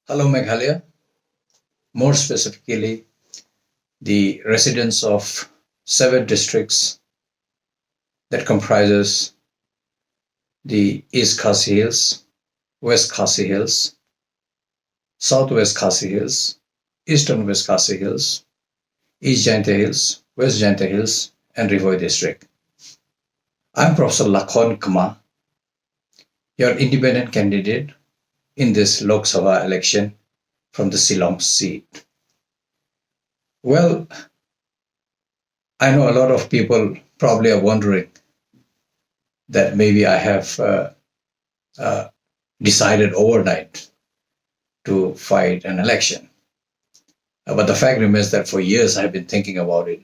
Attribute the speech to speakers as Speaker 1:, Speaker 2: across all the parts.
Speaker 1: Hello, Meghalaya. More specifically, the residents of seven districts that comprises the East Khasi Hills, West Khasi Hills, Southwest Khasi Hills, Eastern West Khasi Hills, East Jaintia Hills, West Jaintia Hills, and Rivoi district. I'm Professor Lakhon Kama, your independent candidate in this Lok Sabha election from the Shillong seat. Well, I know a lot of people probably are wondering that maybe I have uh, decided overnight to fight an election. But the fact remains that for years I've been thinking about it.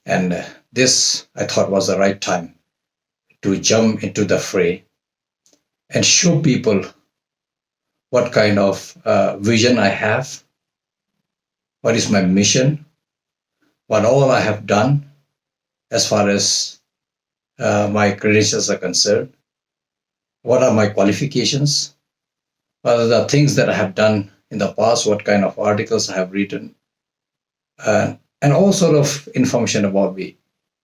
Speaker 1: And this I thought was the right time to jump into the fray and show people what kind of vision I have, what is my mission, what all I have done as far as my credentials are concerned, what are my qualifications, what are the things that I have done in the past, what kind of articles I have written, and all sort of information about me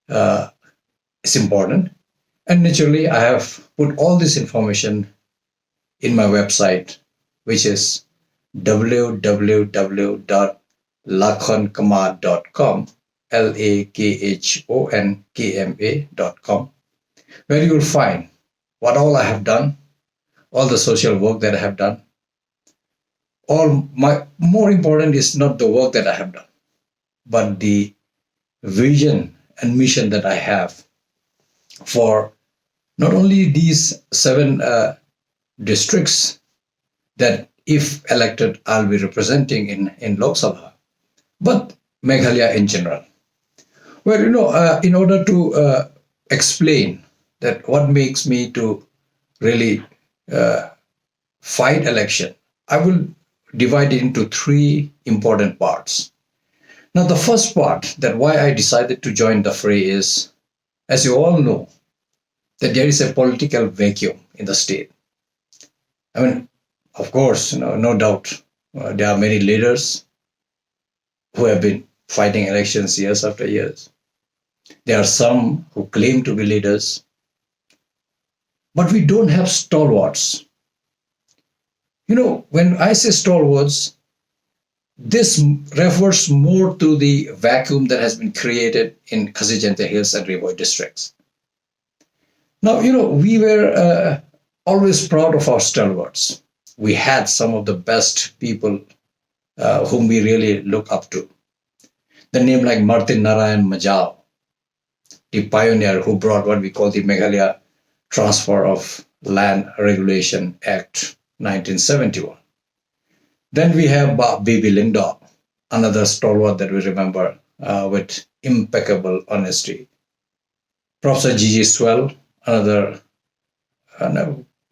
Speaker 1: is important. And naturally, I have put all this information in my website, which is www.lakhonkama.com, lakhonkma.com, where you will find what all I have done, all the social work that I have done. All my more important is not the work that I have done, but the vision and mission that I have for not only these seven districts that, if elected, I'll be representing in Lok Sabha, but Meghalaya in general. Well, in order to explain that what makes me to really uh, fight election, I will divide it into three important parts. Now, the first part that why I decided to join the fray is, as you all know, that there is a political vacuum in the state. I mean, of course, no doubt, there are many leaders who have been fighting elections years after years. There are some who claim to be leaders, but we don't have stalwarts. When I say stalwarts, this refers more to the vacuum that has been created in Khasi Jaintia Hills and Rivoi districts. Now, we were always proud of our stalwarts. We had some of the best people whom we really look up to. The name like Martin Narayan Majao, the pioneer who brought what we call the Meghalaya Transfer of Land Regulation Act 1971. Then we have Baby Lingdor, another stalwart that we remember with impeccable honesty. Professor Gigi Swell, another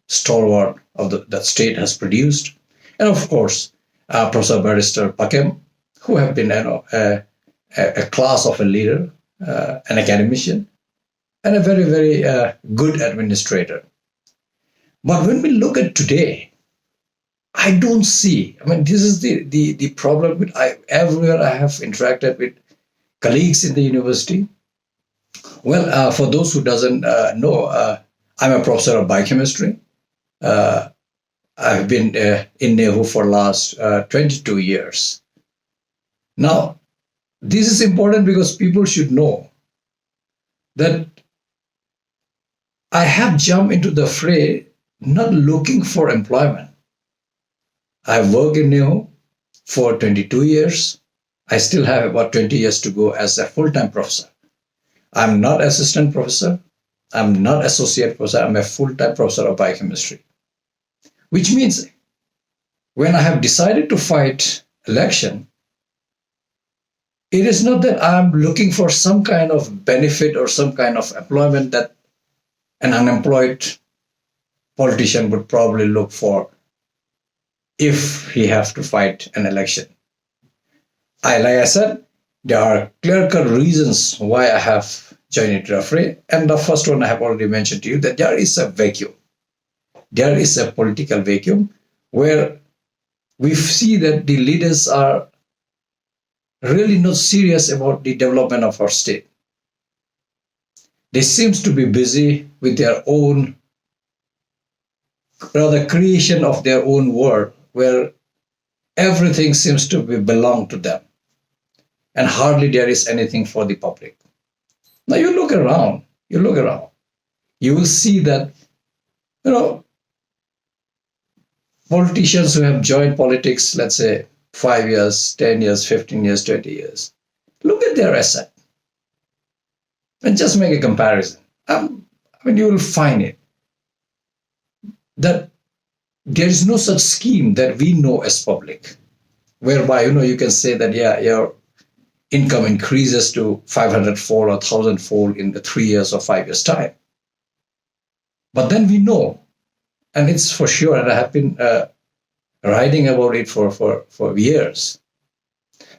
Speaker 1: stalwart of that state has produced. And of course, Professor Barrister Pakem, who have been a class of a leader, an academician, and a very, very good administrator. But when we look at today, I don't see. I mean, this is the problem with everywhere I have interacted with colleagues in the university. Well, for those who doesn't know, I'm a professor of biochemistry. Uh, I've been in NEHU for last 22 years. Now, this is important because people should know that I have jumped into the fray not looking for employment. I've worked in NEHU for 22 years. I still have about 20 years to go as a full-time professor. I'm not assistant professor. I'm not associate professor. I'm a full-time professor of biochemistry. Which means when I have decided to fight election, it is not that I'm looking for some kind of benefit or some kind of employment that an unemployed politician would probably look for if he has to fight an election. Like I said, there are clear-cut reasons why I have joined into the fray. And the first one I have already mentioned to you, that there is a vacuum. There is a political vacuum where we see that the leaders are really not serious about the development of our state. They seem to be busy with their own, rather creation of their own world, where everything seems to be belong to them, and hardly there is anything for the public. Now you look around, you will see that, you know, politicians who have joined politics, let's say 5 years, 10 years, 15 years, 20 years, look at their asset and just make a comparison. You will find it that there is no such scheme that we know as public, whereby you can say that yeah, your income increases to 500-fold or 1,000-fold in the 3 years or 5 years time. But then we know, and it's for sure, and I have been writing about it for years,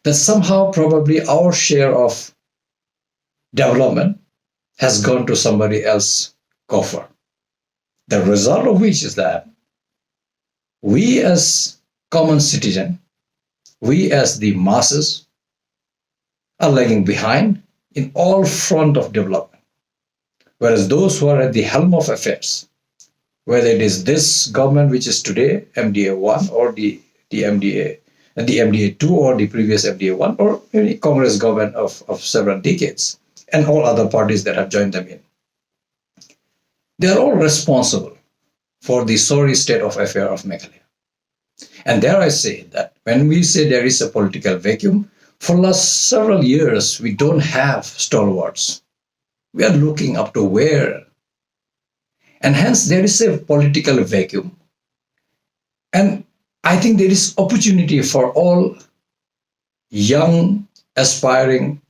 Speaker 1: that somehow probably our share of development has gone to somebody else's coffer. The result of which is that we as common citizen, we as the masses, are lagging behind in all front of development. Whereas those who are at the helm of affairs, whether it is this government which is today, MDA 1, or the MDA 2, or the previous MDA 1, or any Congress government of several decades, and all other parties that have joined them in, they are all responsible for the sorry state of affair of Meghalaya. And there I say that when we say there is a political vacuum, for last several years we don't have stalwarts. We are looking up to where, and hence there is a political vacuum. And I think there is opportunity for all young, aspiring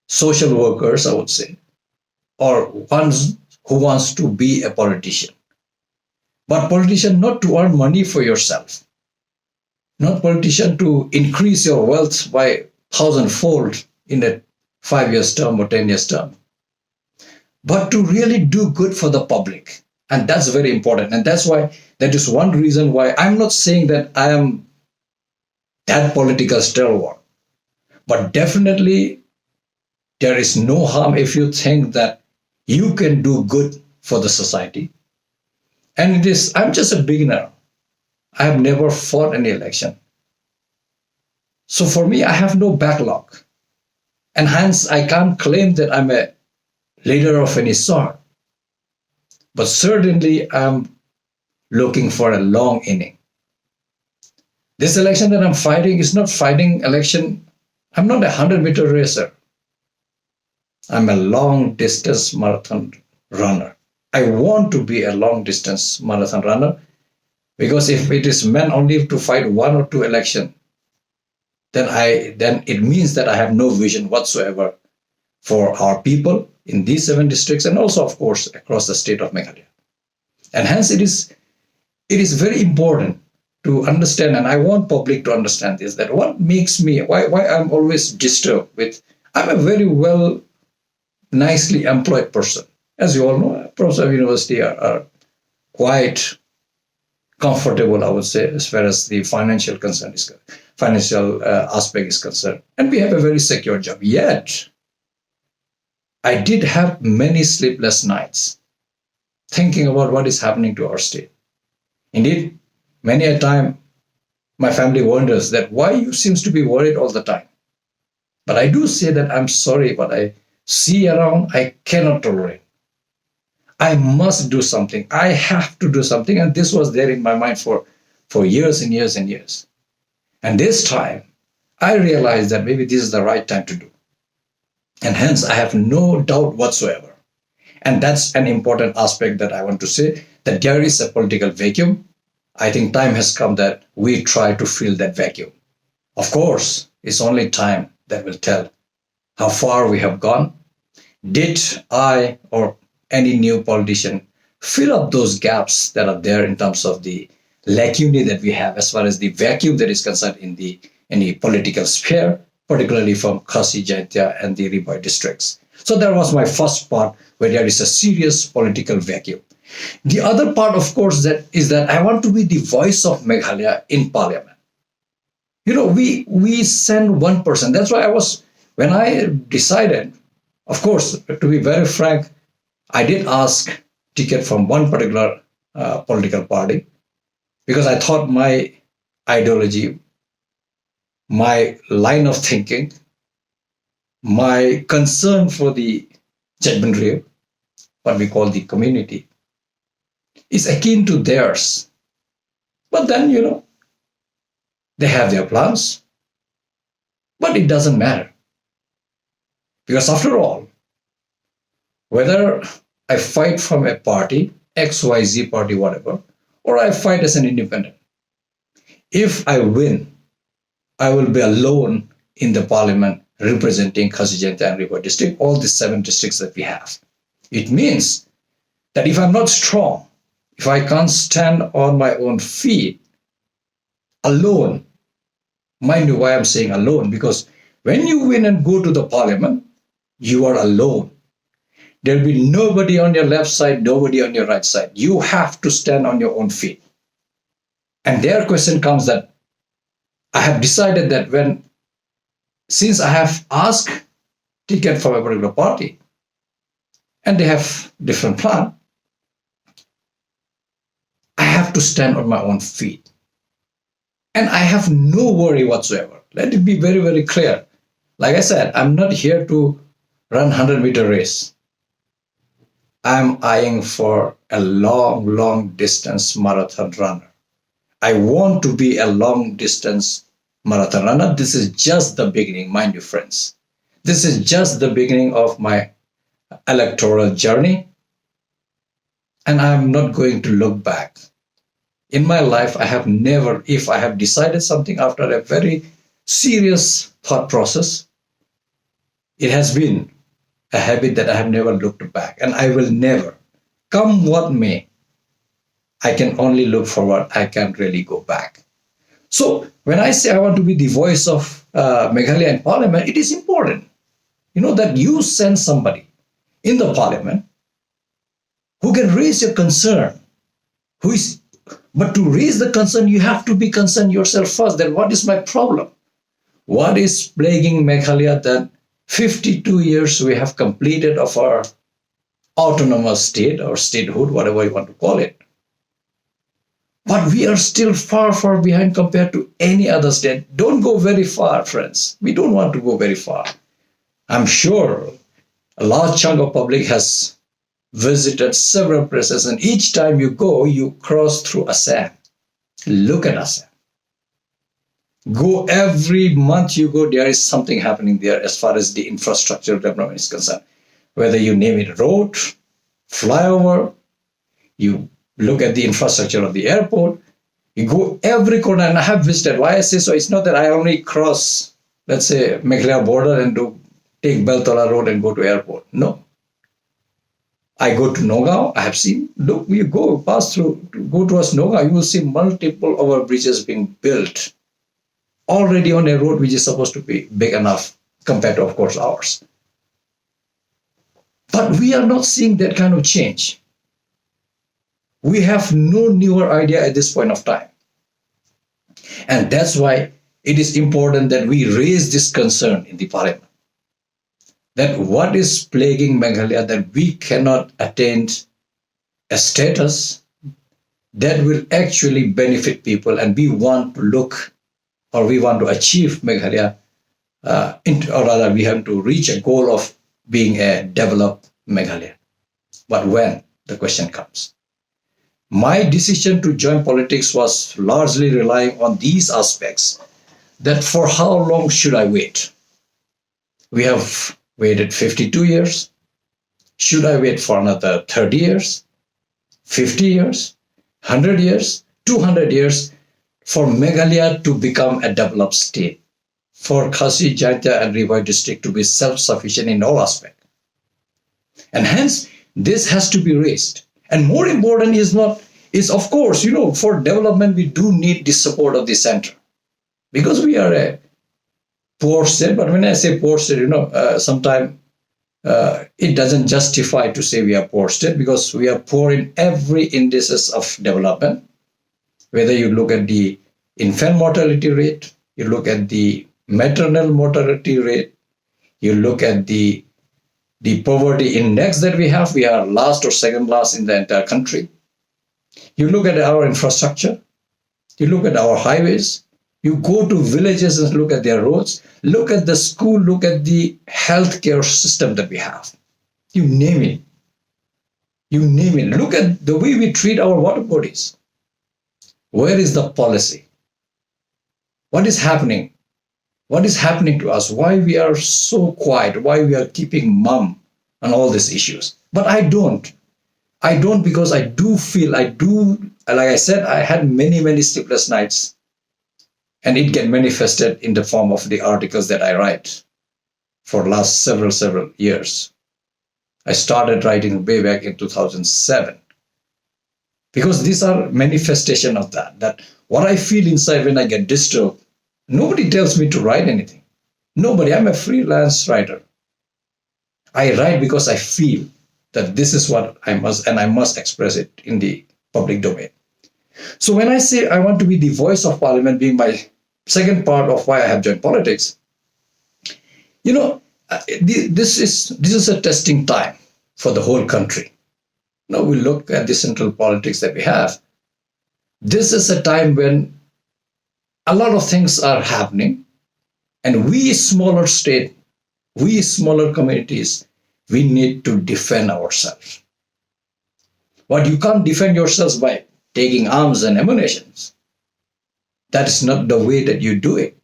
Speaker 1: social workers, I would say, or ones who wants to be a politician. But politician not to earn money for yourself, not politician to increase your wealth by 1,000-fold in a 5 years term or 10 years term, but to really do good for the public. And that's very important. And that's why, that is one reason why I'm not saying that I am that political stalwart, but definitely there is no harm if you think that you can do good for the society. And I'm just a beginner. I have never fought any election. So for me, I have no backlog. And hence, I can't claim that I'm a leader of any sort. But certainly, I'm looking for a long inning. This election that I'm fighting is not fighting election. I'm not a 100-meter racer. I'm a long-distance marathon runner. I want to be a long-distance marathon runner, because if it is meant only to fight one or two elections, then it means that I have no vision whatsoever for our people in these 7 districts, and also, of course, across the state of Meghalaya. And hence, it is very important to understand, and I want public to understand this, that what makes me, why I'm always disturbed with, I'm a very well, nicely employed person. As you all know, professors of university are quite comfortable, I would say, as far as the financial aspect is concerned. And we have a very secure job. Yet, I did have many sleepless nights thinking about what is happening to our state. Indeed, many a time, my family wonders that why you seems to be worried all the time. But I do say that I'm sorry, but I see around, I cannot tolerate. I must do something. I have to do something. And this was there in my mind for years and years and years. And this time, I realized that maybe this is the right time to do. And hence, I have no doubt whatsoever. And that's an important aspect that I want to say, that there is a political vacuum. I think time has come that we try to fill that vacuum. Of course, it's only time that will tell how far we have gone. Did I or any new politician fill up those gaps that are there in terms of the lacunae that we have as far as the vacuum that is concerned in the political sphere, particularly from Khasi, Jaintia and the Riboy districts. So that was my first part, where there is a serious political vacuum. The other part, of course, that is that I want to be the voice of Meghalaya in parliament. We send one person. That's why when I decided, of course, to be very frank, I did ask ticket from one particular political party because I thought my ideology, my line of thinking, my concern for the Chetban, what we call the community, is akin to theirs. But then, they have their plans. But it doesn't matter. Because after all, whether I fight from a party, XYZ party, whatever, or I fight as an independent, if I win, I will be alone in the parliament representing Khasi Jaintia and Rewari district, all the 7 districts that we have. It means that if I'm not strong, if I can't stand on my own feet alone, mind you why I'm saying alone, because when you win and go to the parliament, you are alone. There'll be nobody on your left side, nobody on your right side. You have to stand on your own feet. And their question comes that I have decided that since I have asked ticket from a particular party and they have different plan, I have to stand on my own feet. And I have no worry whatsoever. Let it be very, very clear. Like I said, I'm not here to run 100-meter race. I'm eyeing for a long, long distance marathon runner. I want to be a long distance marathon runner. This is just the beginning, mind you, friends. This is just the beginning of my electoral journey. And I'm not going to look back. In my life, I have never, if I have decided something after a very serious thought process, it has been a habit that I have never looked back. And I will never, come what may, I can only look forward. I can't really go back. So when I say I want to be the voice of Meghalaya in parliament, it is important, that you send somebody in the parliament who can raise your concern, but to raise the concern, you have to be concerned yourself first. Then what is my problem? What is plaguing Meghalaya that 52 years we have completed of our autonomous state or statehood, whatever you want to call it. But we are still far, far behind compared to any other state. Don't go very far, friends. We don't want to go very far. I'm sure a large chunk of public has visited several places, and each time you go, you cross through Assam. Look at Assam. Go every month you go, there is something happening there as far as the infrastructure development is concerned. Whether you name it road, flyover, you look at the infrastructure of the airport, you go every corner, and I have visited. Why I say so, it's not that I only cross, let's say, Meghalaya border and take Beltola road and go to airport. No. I go to Nagaon, I have seen, look, you go towards Nagaon, you will see multiple overbridges being built already on a road which is supposed to be big enough compared to, of course, ours. But we are not seeing that kind of change. We have no newer idea at this point of time. And that's why it is important that we raise this concern in the parliament. That what is plaguing Meghalaya, that we cannot attain a status that will actually benefit people, and we want to achieve Meghalaya, or rather we have to reach a goal of being a developed Meghalaya. But when? The question comes. My decision to join politics was largely relying on these aspects, that for how long should I wait? We have waited 52 years. Should I wait for another 30 years, 50 years, 100 years, 200 years for Meghalaya to become a developed state, for Khasi Jaintia and Rewari district to be self-sufficient in all aspects? And hence, this has to be raised. And more important is of course, for development, we do need the support of the center. Because we are a poor state, but when I say poor state, sometimes it doesn't justify to say we are poor state, because we are poor in every indices of development. Whether you look at the infant mortality rate, you look at the maternal mortality rate, you look at the poverty index that we are last or second last in the entire country. You look at our infrastructure, you look at our highways, you go to villages and look at their roads, look at the school, look at the healthcare system that we have. You name it. You name it. Look at the way we treat our water bodies. Where is the policy? What is happening? What is happening to us? Why we are so quiet? Why we are keeping mum on all these issues? But I don't. I don't, because I do feel, like I said, I had many, many sleepless nights, and it get manifested in the form of the articles that I write for last several years. I started writing way back in 2007, because these are manifestation of that what I feel inside when I get disturbed. Nobody tells me to write anything. Nobody. I'm a freelance writer. I write because I feel that this is what I must, and I must express it in the public domain. So when I say I want to be the voice of parliament, being my second part of why I have joined politics, this is a testing time for the whole country. Now we look at the central politics that we have. This is a time when a lot of things are happening, and we smaller state, we smaller communities, we need to defend ourselves. But you can't defend yourselves by taking arms and ammunitions. That is not the way that you do it.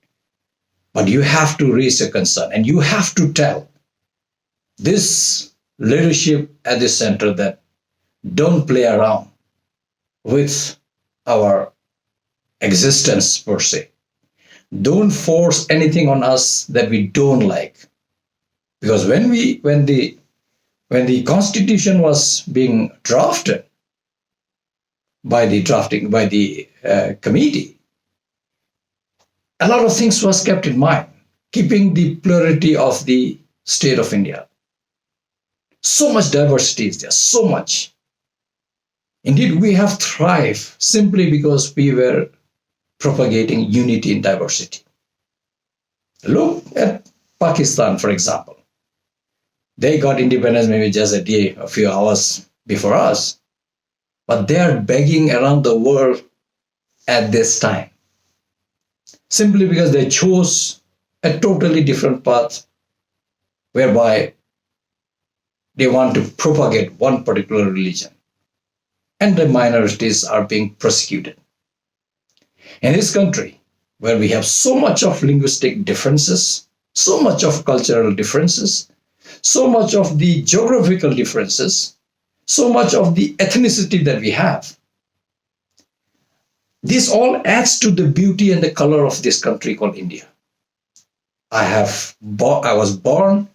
Speaker 1: But you have to raise a concern, and you have to tell this leadership at the center that don't play around with our existence per se. Don't force anything on us that we don't like. Because when the Constitution was being drafted by the committee, a lot of things was kept in mind, keeping the plurality of the state of India. So much diversity is there, so much. Indeed, we have thrived simply because we were propagating unity in diversity. Look at Pakistan, for example. They got independence maybe just a few hours before us, but they are begging around the world at this time, simply because they chose a totally different path, whereby they want to propagate one particular religion, and the minorities are being persecuted. In this country, where we have so much of linguistic differences, so much of cultural differences, so much of the geographical differences, so much of the ethnicity that we have, this all adds to the beauty and the color of this country called India. I was born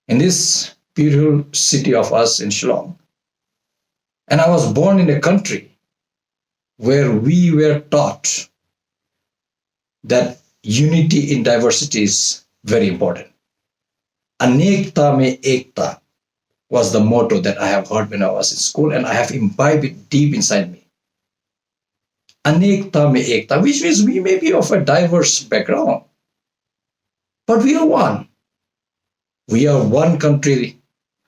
Speaker 1: in this beautiful city of us in Shillong, and I was born in a country where we were taught that unity in diversity is very important. Anekta mein ekta was the motto that I have heard when I was in school, and I have imbibed it deep inside me. Anekta mein ekta, which means we may be of a diverse background, but we are one. We are one country.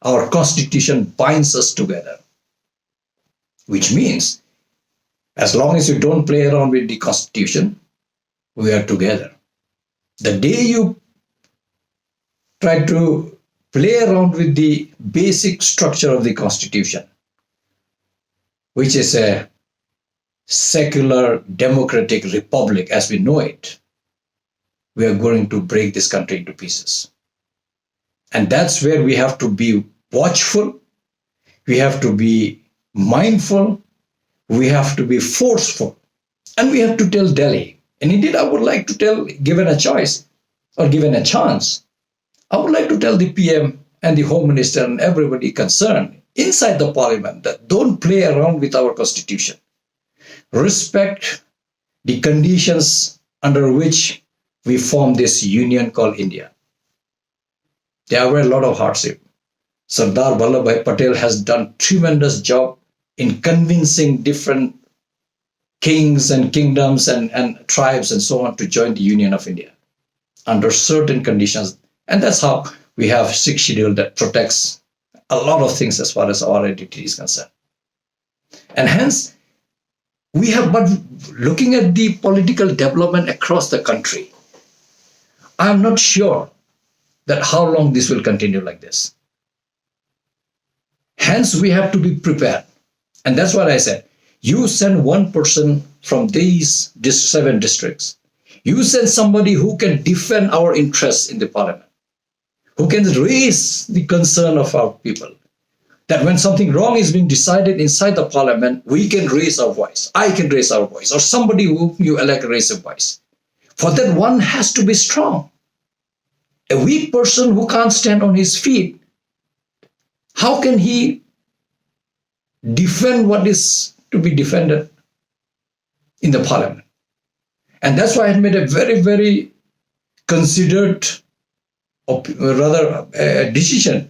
Speaker 1: Our constitution binds us together, which means as long as you don't play around with the constitution, we are together. The day you try to play around with the basic structure of the constitution, which is a secular democratic republic as we know it, we are going to break this country into pieces. And that's where we have to be watchful, we have to be mindful, we have to be forceful, and we have to tell Delhi. And indeed, I would like to tell, given a choice or given a chance, I would like to tell the PM and the Home Minister and everybody concerned inside the Parliament that don't play around with our constitution. Respect the conditions under which we form this union called India. There were a lot of hardship. Sardar Vallabhbhai Patel has done tremendous job in convincing different kings and kingdoms and tribes and so on to join the Union of India under certain conditions. And that's how we have sixth schedule that protects a lot of things as far as our identity is concerned. And hence, we have, but looking at the political development across the country, I'm not sure that how long this will continue like this. Hence, we have to be prepared. And that's what I said. You send one person from these 7 districts. You send somebody who can defend our interests in the parliament, who can raise the concern of our people. That when something wrong is being decided inside the parliament, we can raise our voice. I can raise our voice, or somebody who you elect raise a voice. For that, one has to be strong. A weak person who can't stand on his feet, how can he defend what is to be defended in the parliament? And that's why I had made a very, very considered, or rather a decision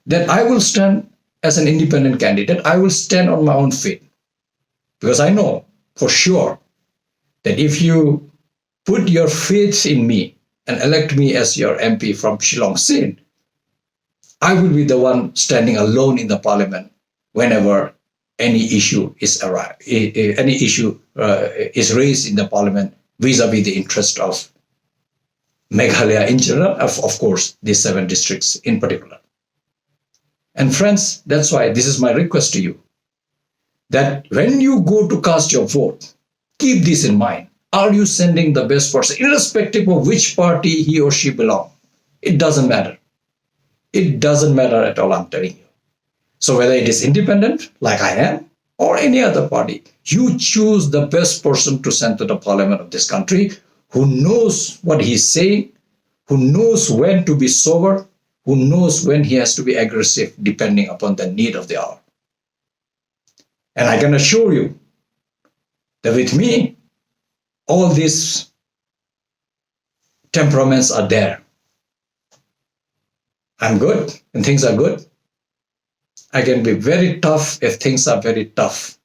Speaker 1: that I will stand as an independent candidate. I will stand on my own feet, because I know for sure that if you put your faith in me and elect me as your MP from Shillong Sin, I will be the one standing alone in the parliament whenever any issue is raised in the parliament vis-a-vis the interest of Meghalaya in general, of course, these 7 districts in particular. And friends, that's why this is my request to you, that when you go to cast your vote, keep this in mind. Are you sending the best person, irrespective of which party he or she belongs? It doesn't matter. It doesn't matter at all, I'm telling you. So whether it is independent, like I am, or any other party, you choose the best person to send to the parliament of this country, who knows what he's saying, who knows when to be sober, who knows when he has to be aggressive, depending upon the need of the hour. And I can assure you that with me, all these temperaments are there. I'm good when things are good. I can be very tough if things are very tough.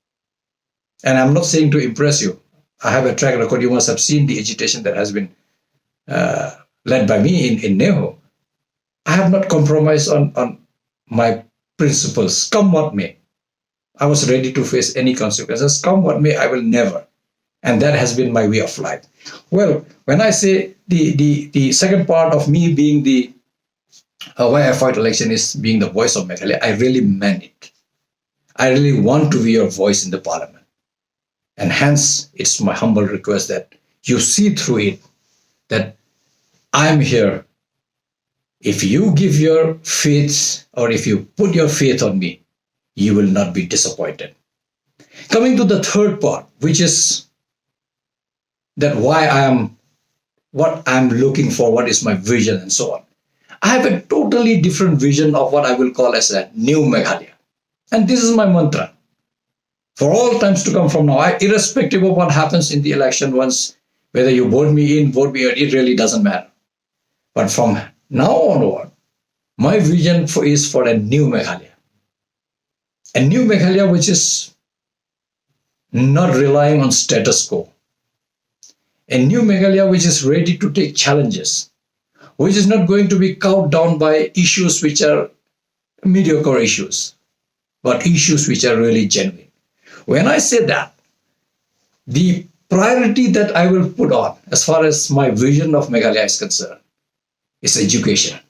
Speaker 1: And I'm not saying to impress you. I have a track record. You must have seen the agitation that has been led by me in Neho. I have not compromised on my principles. Come what may. I was ready to face any consequences. Come what may, I will never. And that has been my way of life. Well, when I say the second part of me being the why I fight election is being the voice of Meghalaya, I really meant it. I really want to be your voice in the parliament. And hence, it's my humble request that you see through it that I'm here. If you give your faith, or if you put your faith on me, you will not be disappointed. Coming to the third part, which is that why I am, what I'm looking for, what is my vision and so on. I have a totally different vision of what I will call as a new Meghalaya. And this is my mantra. For all times to come from now, irrespective of what happens in the election, once, whether you vote me in, vote me out, it really doesn't matter. But from now onward, my vision is for a new Meghalaya. A new Meghalaya which is not relying on status quo. A new Meghalaya which is ready to take challenges, which is not going to be cowed down by issues which are mediocre issues, but issues which are really genuine. When I say that, the priority that I will put on, as far as my vision of Meghalaya is concerned, is education.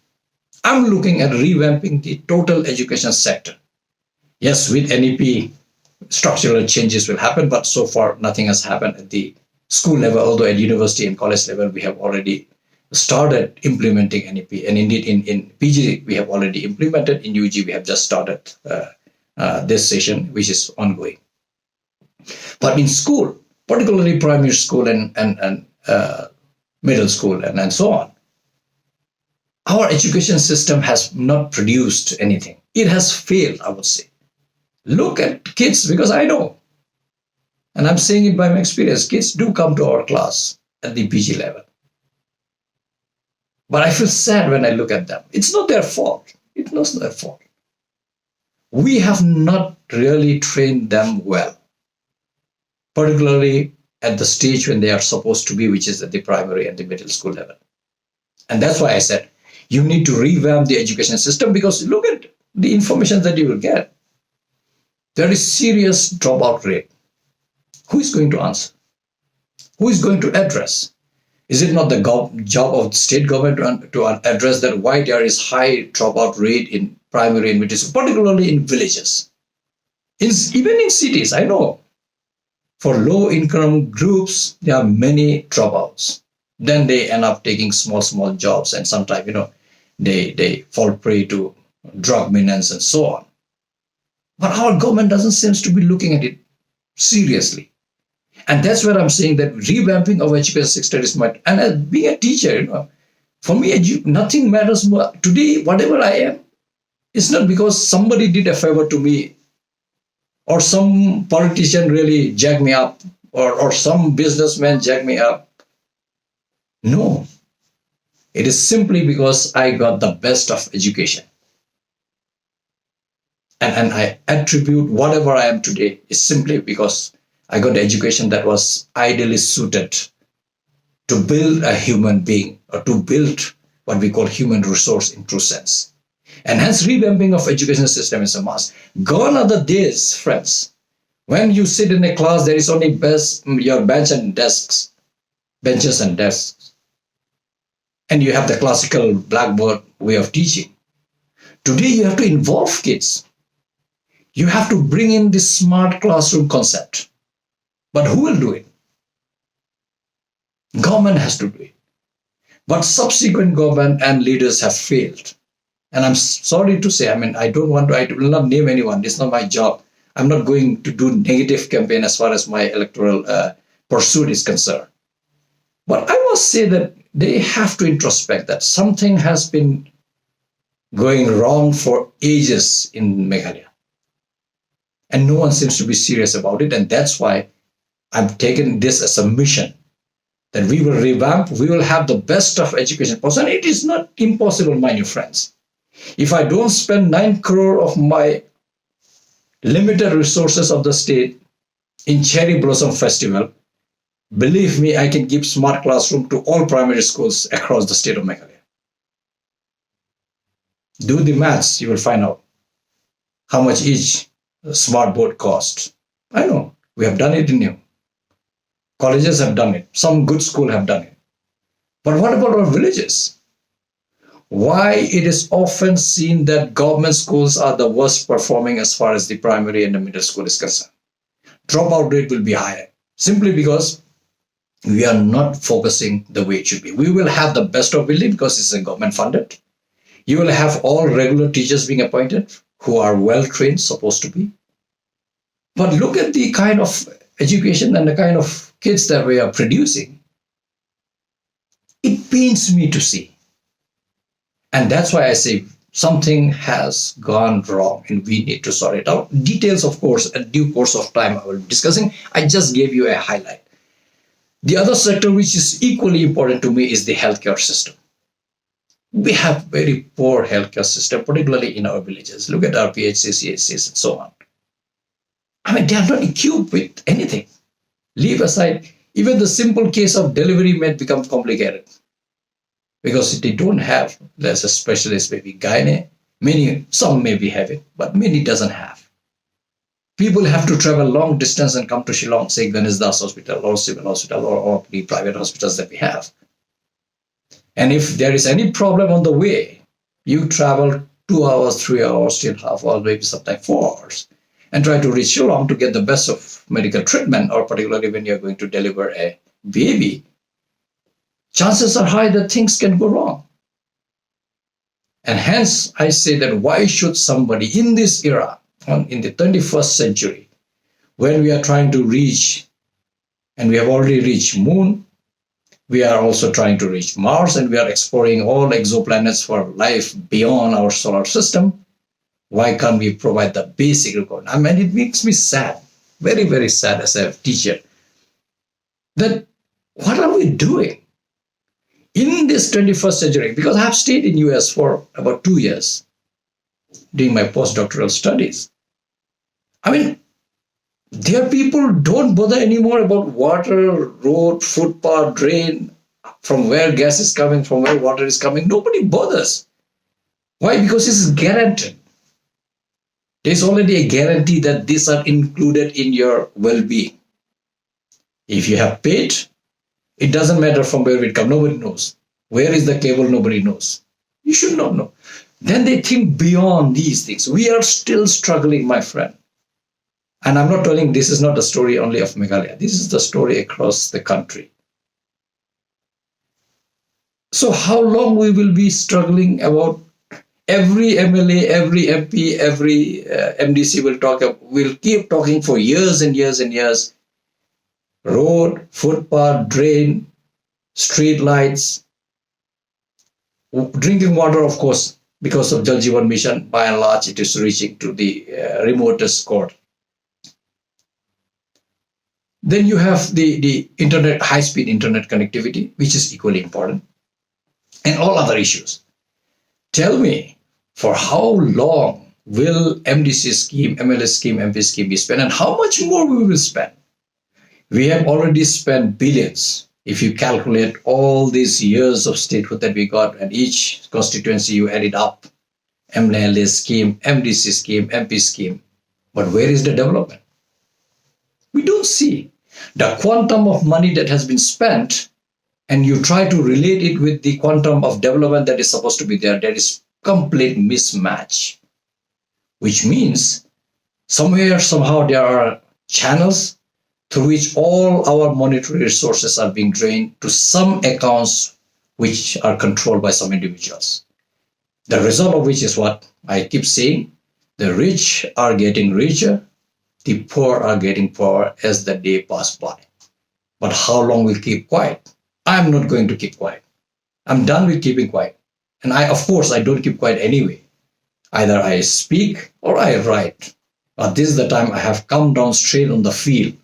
Speaker 1: I'm looking at revamping the total education sector. Yes, with NEP, structural changes will happen, but so far nothing has happened at the school level, although at university and college level, we have already started implementing NEP. And indeed, in PG, we have already implemented. In UG, we have just started this session, which is ongoing. But in school, particularly primary school and middle school and so on, our education system has not produced anything. It has failed, I would say. Look at kids, because I know, and I'm saying it by my experience, kids do come to our class at the PG level. But I feel sad when I look at them. It's not their fault. It's not their fault. We have not really trained them well, particularly at the stage when they are supposed to be, which is at the primary and the middle school level. And that's why I said you need to revamp the education system, because look at the information that you will get. There is serious dropout rate. Who is going to answer? Who is going to address? Is it not the job of the state government to address that why there is high dropout rate in primary and middle school, particularly in villages? Even in cities, I know. For low income groups, there are many dropouts. Then they end up taking small jobs, and sometimes, they fall prey to drug menace and so on. But our government doesn't seem to be looking at it seriously. And that's where I'm saying that revamping of education system is much. And as being a teacher, for me, nothing matters more. Today, whatever I am, it's not because somebody did a favor to me, or some politician really jacked me up, or some businessman jacked me up. No. It is simply because I got the best of education. And I attribute whatever I am today is simply because I got education that was ideally suited to build a human being, or to build what we call human resource in true sense. And hence revamping of education system is a must. Gone are the days, friends, when you sit in a class, there is only your benches and desks. And you have the classical blackboard way of teaching. Today you have to involve kids. You have to bring in this smart classroom concept. But who will do it? Government has to do it. But subsequent government and leaders have failed. And I'm sorry to say, I will not name anyone. It's not my job. I'm not going to do negative campaign as far as my electoral pursuit is concerned. But I must say that they have to introspect that something has been going wrong for ages in Meghalaya. And no one seems to be serious about it. And that's why I've taken this as a mission, that we will revamp, we will have the best of education possible. And it is not impossible, my new friends. If I don't spend 9 crore of my limited resources of the state in Cherry Blossom Festival, believe me, I can give smart classroom to all primary schools across the state of Meghalaya. Do the maths, you will find out how much each smart board costs. I know, we have done it in you. Colleges have done it. Some good schools have done it. But what about our villages? Why it is often seen that government schools are the worst performing as far as the primary and the middle school is concerned? Dropout rate will be higher, simply because we are not focusing the way it should be. We will have the best of building because it's a government funded. You will have all regular teachers being appointed who are well trained, supposed to be. But look at the kind of education and the kind of kids that we are producing. It pains me to see. And that's why I say something has gone wrong and we need to sort it out. Details, of course, in due course of time I will be discussing. I just gave you a highlight. The other sector which is equally important to me is the healthcare system. We have very poor healthcare system, particularly in our villages. Look at our PHCs, CHCs, and so on. They are not equipped with anything. Leave aside, even the simple case of delivery may become complicated. Because they don't have, there's a specialist, maybe gynae. Some maybe have it, but many doesn't have. People have to travel long distance and come to Shillong, say Ganesh Das Hospital or Civil Hospital or the private hospitals that we have. And if there is any problem on the way, you travel 2 hours, 3 hours, still half hours, maybe sometimes 4 hours, and try to reach Shillong to get the best of medical treatment, or particularly when you're going to deliver a baby. Chances are high that things can go wrong. And hence, I say that why should somebody in this era, in the 21st century, when we are trying to reach, and we have already reached Moon, we are also trying to reach Mars, and we are exploring all exoplanets for life beyond our solar system, why can't we provide the basic requirement? It makes me sad, very, very sad as a teacher, that what are we doing? In this 21st century, because I have stayed in US for about 2 years doing my postdoctoral studies. I mean, their people don't bother anymore about water, road, footpath, drain, from where gas is coming, from where water is coming. Nobody bothers. Why? Because this is guaranteed. There's already a guarantee that these are included in your well-being. If you have paid, it doesn't matter from where it comes. Nobody knows. Where is the cable? Nobody knows. You should not know. Then they think beyond these things. We are still struggling, my friend. And I'm not telling this is not the story only of Meghalaya. This is the story across the country. So how long we will be struggling about every MLA, every MP, every MDC will keep talking for years and years and years. Road, footpath, drain, street lights, drinking water, of course, because of Jal Jeevan Mission, by and large, it is reaching to the remotest corner. Then you have the internet, high-speed internet connectivity, which is equally important, and all other issues. Tell me, for how long will MDC scheme, MLA scheme, MP scheme be spent, and how much more we will spend? We have already spent billions. If you calculate all these years of statehood that we got, and each constituency you add it up, MLA scheme, MDC scheme, MP scheme, but where is the development? We don't see the quantum of money that has been spent, and you try to relate it with the quantum of development that is supposed to be there. There is complete mismatch, which means somewhere, somehow there are channels through which all our monetary resources are being drained to some accounts which are controlled by some individuals. The result of which is what I keep saying: the rich are getting richer, the poor are getting poorer as the day passes by. But how long will keep quiet? I'm not going to keep quiet. I'm done with keeping quiet. And of course, I don't keep quiet anyway. Either I speak or I write. But this is the time I have come down straight on the field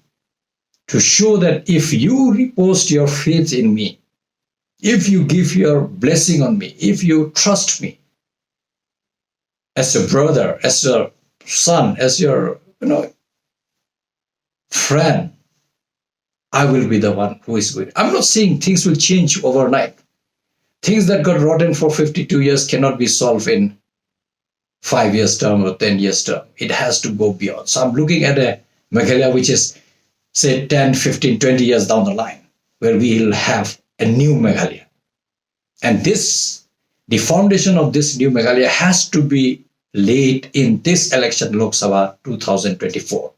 Speaker 1: to show that if you repose your faith in me, if you give your blessing on me, if you trust me as a brother, as a son, as your friend, I will be the one who is good. I'm not saying things will change overnight. Things that got rotten for 52 years cannot be solved in 5 years term or 10 years term. It has to go beyond. So I'm looking at a Meghalaya which is, say, 10, 15, 20 years down the line, where we will have a new Meghalaya. And the foundation of this new Meghalaya has to be laid in this election, Lok Sabha 2024.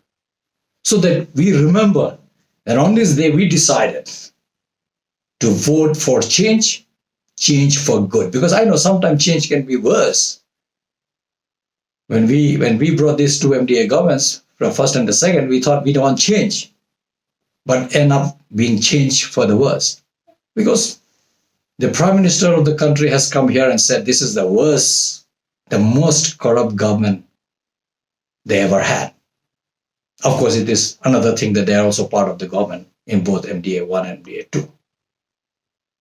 Speaker 1: So that we remember that on this day we decided to vote for change for good. Because I know sometimes change can be worse. When we brought these two MDA governments, from first and the second, we thought we don't want change, but end up being change for the worse. Because the Prime Minister of the country has come here and said this is the worst, the most corrupt government they ever had. Of course, it is another thing that they are also part of the government in both MDA 1 and MDA 2.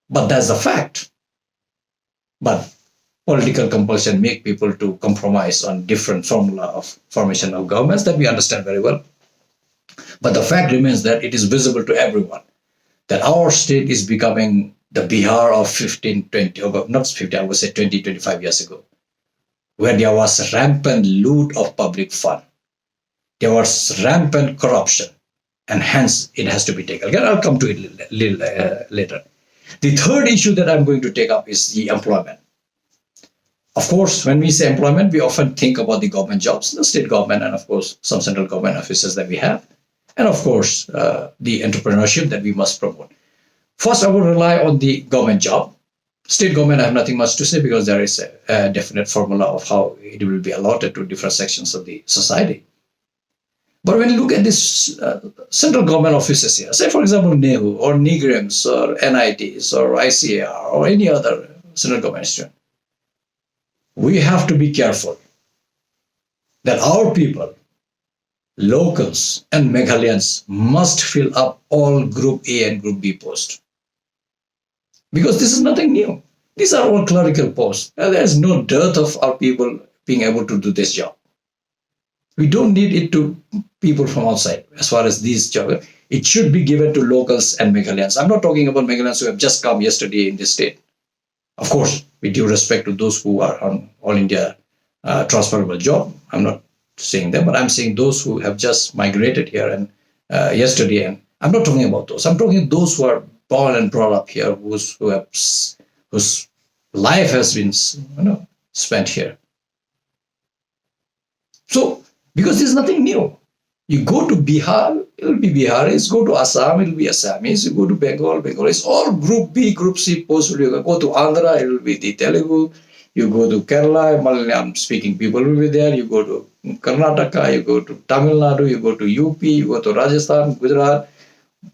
Speaker 1: But that's a fact. But political compulsion make people to compromise on different formula of formation of governments that we understand very well. But the fact remains that it is visible to everyone that our state is becoming the Bihar of 15, 20, or not 50, I would say 20, 25 years ago, where there was rampant loot of public fund. There was rampant corruption, and hence it has to be taken. Again, I'll come to it later. The third issue that I'm going to take up is the employment. Of course, when we say employment, we often think about the government jobs, the state government, and of course, some central government offices that we have. And of course, the entrepreneurship that we must promote. First, I will rely on the government job. State government, I have nothing much to say because there is a definite formula of how it will be allotted to different sections of the society. But when you look at this central government offices here, say for example, NEHU or NIGRIMS or NITs or ICAR or any other central government institution, we have to be careful that our people, locals and Meghalayans, must fill up all Group A and Group B posts. because this is nothing new. These are all clerical posts. There's no dearth of our people being able to do this job. We don't need it to people from outside. As far as these jobs, it should be given to locals and Meghalians. I'm not talking about Meghalians who have just come yesterday in this state. Of course, with due respect to those who are on All India transferable job, I'm not saying them, but I'm saying those who have just migrated here and yesterday. And I'm not talking about those. I'm talking those who are born and brought up here, whose life has been spent here. So, because there's nothing new. You go to Bihar, it will be Biharis. Go to Assam, it will be Assamese. You go to Bengal, Bengalis. All Group B, Group C posts. You go to Andhra, it will be the Telugu. You go to Kerala, Malayalam speaking people will be there. You go to Karnataka, you go to Tamil Nadu, you go to UP, you go to Rajasthan, Gujarat.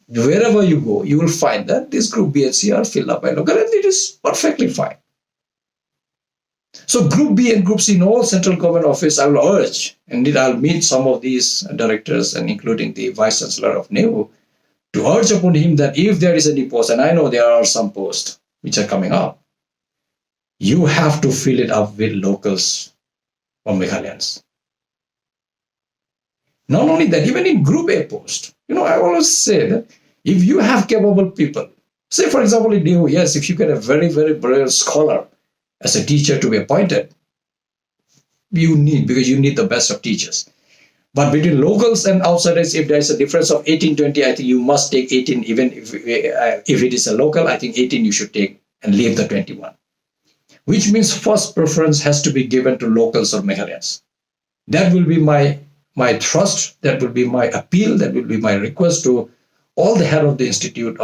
Speaker 1: Wherever you go, you will find that this Group B and C are filled up by local, and it is perfectly fine. So Group B and Group C in all central government office, I will urge, and I'll meet some of these directors and including the Vice Chancellor of NEHU, to urge upon him that if there is any post, and I know there are some posts which are coming up, you have to fill it up with locals or Meghalians. Not only that, even in Group A post, I always say that if you have capable people, say for example in NEHU, yes, if you get a very, very brilliant scholar as a teacher to be appointed, because you need the best of teachers. But between locals and outsiders, if there is a difference of 18-20, I think you must take 18, even if it is a local, I think 18 you should take and leave the 21. Which means first preference has to be given to locals or Meghalians. That will be my thrust, that will be my appeal, that will be my request to all the head of the institute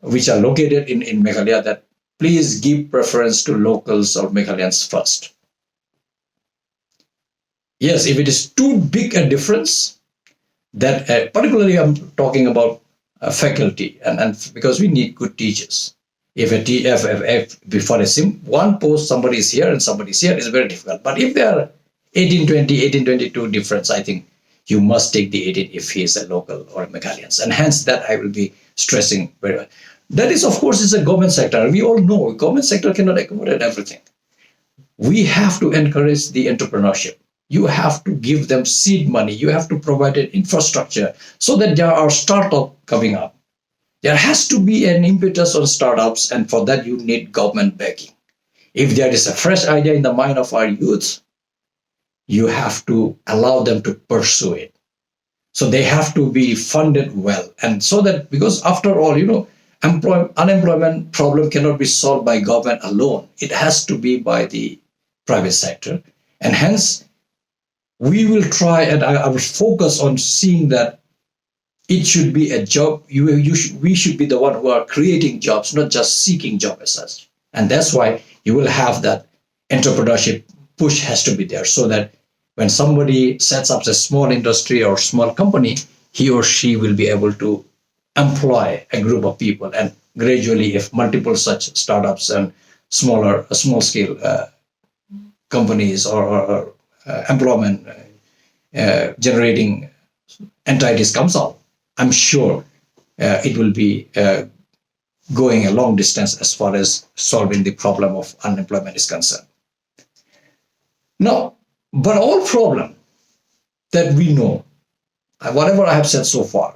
Speaker 1: which are located in Meghalaya, that please give preference to locals or Meghalians first. Yes, if it is too big a difference, that particularly I'm talking about faculty, and because we need good teachers. If for one post somebody is here and somebody is here, it's very difficult. But if there are 18-20, 18-22 difference, I think you must take the 18 if he is a local or a Meghalians. And hence that I will be stressing very well. That is, of course, is a government sector. We all know government sector cannot accommodate everything. We have to encourage the entrepreneurship. You have to give them seed money. You have to provide an infrastructure so that there are startups coming up. There has to be an impetus on startups, and for that you need government backing. If there is a fresh idea in the mind of our youth, you have to allow them to pursue it. So they have to be funded well. And so that, because after all, unemployment problem cannot be solved by government alone. It has to be by the private sector. And hence, we will try, and I will focus on seeing that it should be a job. We should be the one who are creating jobs, not just seeking jobs as such. And that's why you will have that entrepreneurship push has to be there, so that when somebody sets up a small industry or small company, he or she will be able to employ a group of people, and gradually, if multiple such startups and small scale companies or employment generating entities comes out, I'm sure it will be going a long distance as far as solving the problem of unemployment is concerned. Now, but all problem that we know, whatever I have said so far,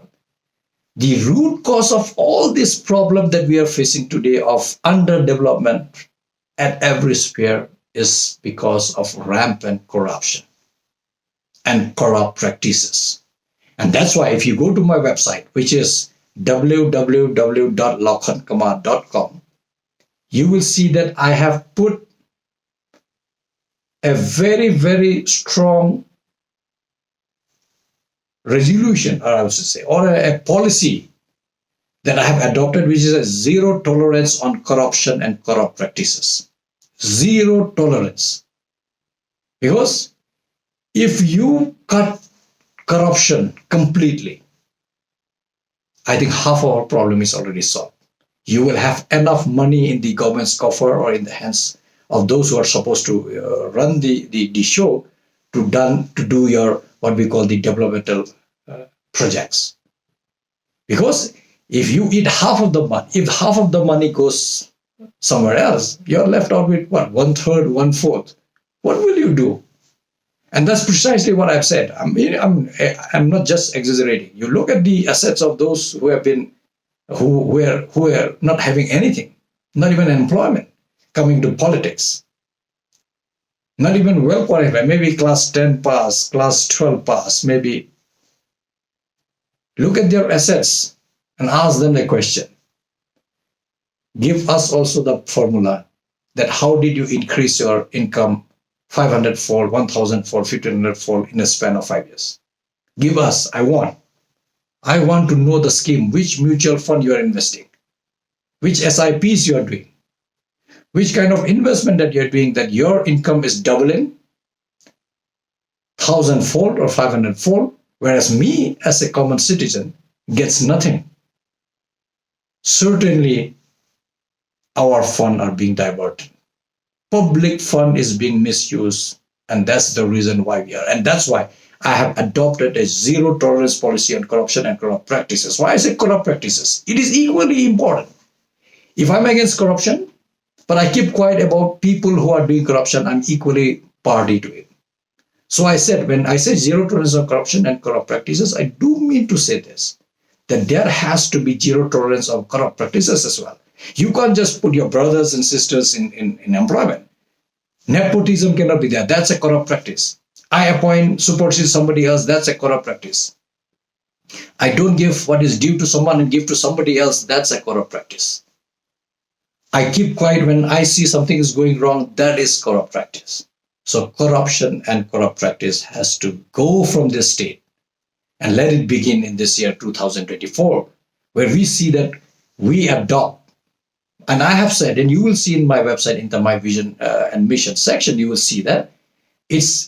Speaker 1: the root cause of all this problem that we are facing today of underdevelopment at every sphere is because of rampant corruption and corrupt practices. And that's why if you go to my website, which is www.lakhankamar.com, you will see that I have put a very, very strong resolution, or I would say, or a policy that I have adopted, which is a zero tolerance on corruption and corrupt practices. Zero tolerance. Because if you cut corruption completely, I think half of our problem is already solved. You will have enough money in the government's coffer or in the hands of those who are supposed to run the show to do your what we call the developmental projects. Because If you eat half of the money, if half of the money goes somewhere else, you're left out with what? One third, one fourth. What will you do? And that's precisely what I've said. I'm not just exaggerating. You look at the assets of those who have been, who were not having anything, not even employment, coming to politics, not even well qualified, maybe class 10 pass, class 12 pass, maybe. Look at their assets and ask them the question. Give us also the formula that how did you increase your income 500-fold, 1,000-fold, 1,500-fold in a span of 5 years? Give us. I want to know the scheme, which mutual fund you are investing, which SIPs you are doing, which kind of investment that you're doing that your income is doubling 1,000-fold or 500-fold, whereas me as a common citizen gets nothing. Certainly, our funds are being diverted. Public fund is being misused, and that's the reason why we are. And that's why I have adopted a zero tolerance policy on corruption and corrupt practices. Why I say corrupt practices? It is equally important. If I'm against corruption, but I keep quiet about people who are doing corruption, I'm equally party to it. So I said, when I say zero tolerance on corruption and corrupt practices, I do mean to say this, that there has to be zero tolerance of corrupt practices as well. You can't just put your brothers and sisters in employment. Nepotism cannot be there. That's a corrupt practice. I appoint, supersede somebody else. That's a corrupt practice. I don't give what is due to someone and give to somebody else. That's a corrupt practice. I keep quiet when I see something is going wrong. That is corrupt practice. So corruption and corrupt practice has to go from this state and let it begin in this year 2024, where we see that we adopt. And I have said, and you will see in my website, in the My Vision and Mission section, you will see that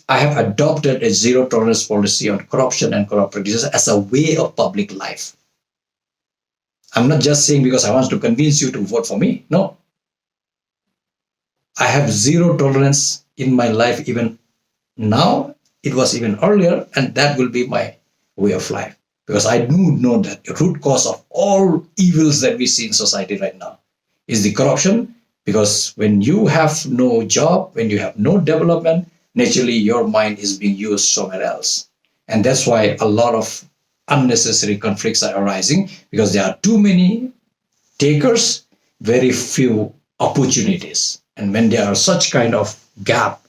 Speaker 1: I have adopted a zero tolerance policy on corruption and corrupt practices as a way of public life. I'm not just saying because I want to convince you to vote for me. No. I have zero tolerance in my life even now. It was even earlier, and that will be my way of life. Because I do know that the root cause of all evils that we see in society right now is the corruption, because when you have no job, when you have no development, naturally your mind is being used somewhere else. And that's why a lot of unnecessary conflicts are arising, because there are too many takers, very few opportunities. And when there are such kind of gap,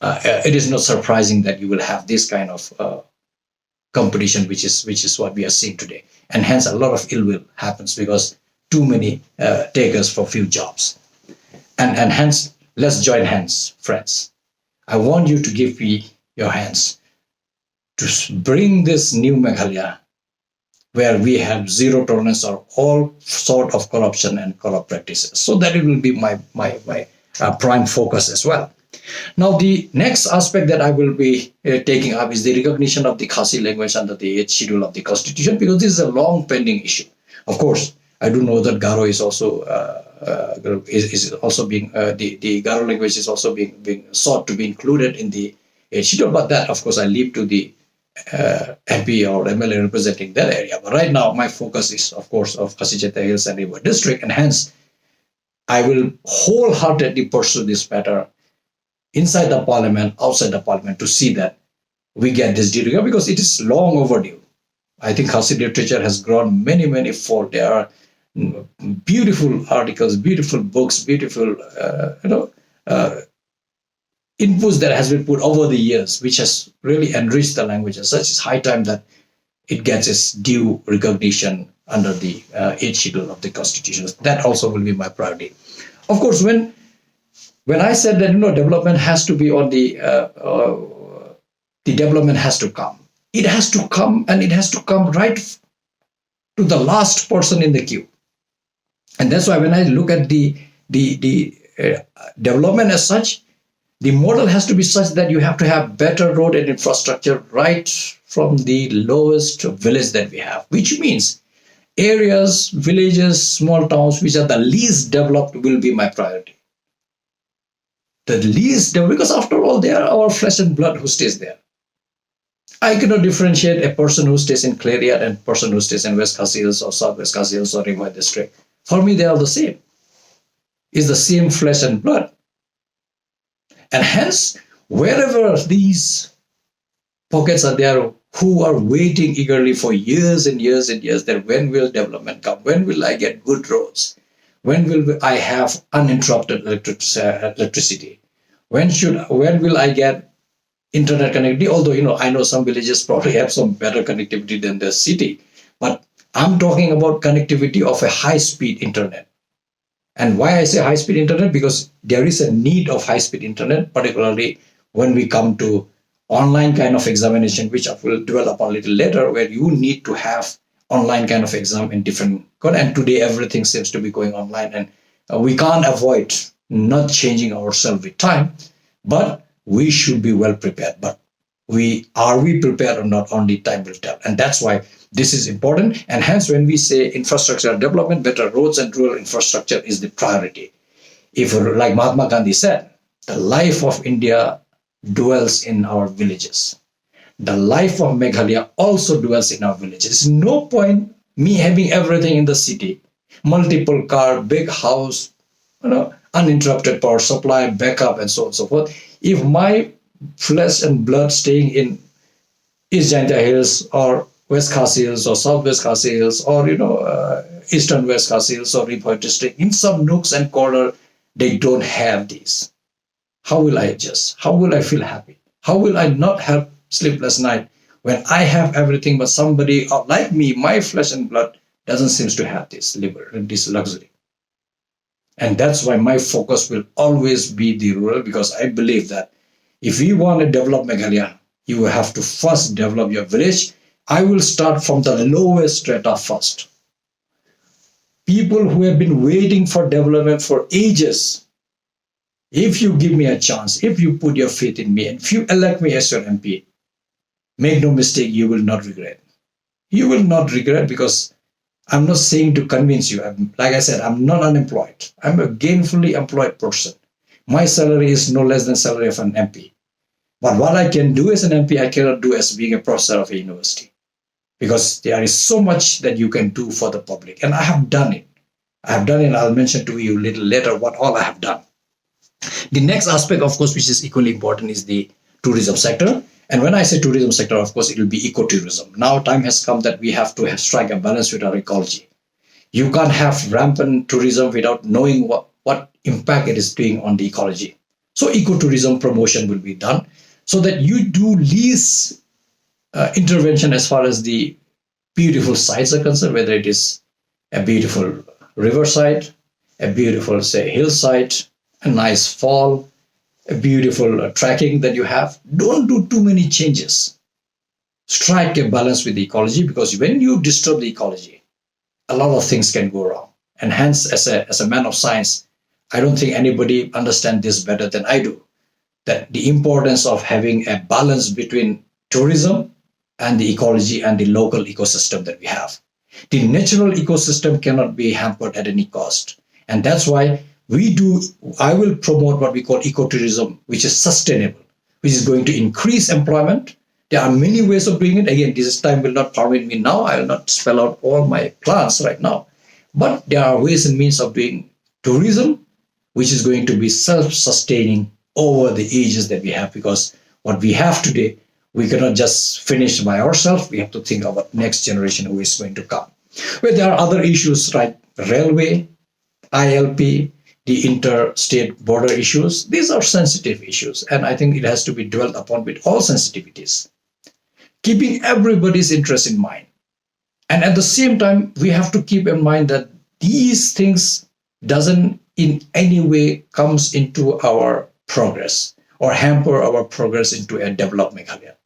Speaker 1: it is not surprising that you will have this kind of competition, which is what we are seeing today. And hence a lot of ill will happens because too many takers for few jobs. And hence, let's join hands, friends. I want you to give me your hands to bring this new Meghalaya, where we have zero tolerance or all sort of corruption and corrupt practices. So that it will be my prime focus as well. Now, the next aspect that I will be taking up is the recognition of the Khasi language under the 8th schedule of the Constitution, because this is a long pending issue. Of course, I do know that Garo is also being the Garo language is also being sought to be included in the 8th schedule, but that, of course, I leave to the MP or MLA representing that area. But right now, my focus is, of course, of Khasi Cheta Hills and River District, and hence, I will wholeheartedly pursue this matter inside the parliament, outside the parliament, to see that we get this deal, because it is long overdue. I think Khasi literature has grown many fold. There are beautiful articles, beautiful books, beautiful inputs that has been put over the years, which has really enriched the language. As such, it's high time that it gets its due recognition under the 8th schedule of the Constitution. That also will be my priority. Of course, when I said that development has to be on the development has to come. It has to come, and it has to come right to the last person in the queue. And that's why when I look at the development as such, the model has to be such that you have to have better road and infrastructure right from the lowest village that we have, which means areas, villages, small towns, which are the least developed, will be my priority. The least developed, because after all, they are our flesh and blood who stays there. I cannot differentiate a person who stays in Clarion and a person who stays in West Khasi or South West Khasi or Rimoi district. For me, they are the same. It's the same flesh and blood. And hence, wherever these pockets are there who are waiting eagerly for years and years and years that when will development come? When will I get good roads? When will I have uninterrupted electricity? When will I get internet connectivity? Although, I know some villages probably have some better connectivity than the city, but I'm talking about connectivity of a high-speed internet. And why I say high-speed internet? Because there is a need of high-speed internet, particularly when we come to online kind of examination, which I will develop a little later, where you need to have online kind of exam in different. And today everything seems to be going online, and we can't avoid not changing ourselves with time, but we should be well prepared. But are we prepared or not? Only time will tell, and that's why this is important. And hence, when we say infrastructure development, better roads and rural infrastructure is the priority. If, like Mahatma Gandhi said, the life of India dwells in our villages. The life of Meghalaya also dwells in our villages. No point me having everything in the city, multiple car, big house, uninterrupted power supply, backup, and so on and so forth. If my flesh and blood staying in East Jaintia Hills or West Khasi Hills or South West Khasi Hills or Eastern West Khasi Hills or Rimoi district, in some nooks and corner, they don't have these. How will I adjust? How will I feel happy? How will I not have sleepless night when I have everything, but somebody like me, my flesh and blood, doesn't seem to have this luxury? And that's why my focus will always be the rural, because I believe that if we want to develop Meghalaya, you will have to first develop your village. I will start from the lowest strata first. People who have been waiting for development for ages, if you give me a chance, if you put your faith in me, and if you elect me as your MP, make no mistake, you will not regret. You will not regret, because I'm not saying to convince you. Like I said, I'm not unemployed. I'm a gainfully employed person. My salary is no less than salary of an MP. But what I can do as an MP, I cannot do as being a professor of a university, because there is so much that you can do for the public. And I have done it. I'll mention to you a little later what all I have done. The next aspect, of course, which is equally important, is the tourism sector. And when I say tourism sector, of course, it will be ecotourism. Now time has come that we have to strike a balance with our ecology. You can't have rampant tourism without knowing what impact it is doing on the ecology. So ecotourism promotion will be done so that you do least intervention as far as the beautiful sites are concerned, whether it is a beautiful riverside, a beautiful, say, hillside, a nice fall, a beautiful tracking that you have. Don't do too many changes. Strike a balance with the ecology, because when you disturb the ecology, a lot of things can go wrong. And hence, as a man of science, I don't think anybody understands this better than I do, that the importance of having a balance between tourism and the ecology and the local ecosystem that we have. The natural ecosystem cannot be hampered at any cost. And that's why I will promote what we call ecotourism, which is sustainable, which is going to increase employment. There are many ways of doing it. Again, this time will not permit me now. I will not spell out all my plans right now. But there are ways and means of doing tourism, which is going to be self-sustaining over the ages that we have. Because what we have today, we cannot just finish by ourselves. We have to think about next generation who is going to come. But there are other issues like railway, ILP, the interstate border issues. These are sensitive issues, and I think it has to be dwelt upon with all sensitivities, keeping everybody's interest in mind. And at the same time, we have to keep in mind that these things doesn't in any way comes into our progress or hamper our progress into a developed Meghalaya.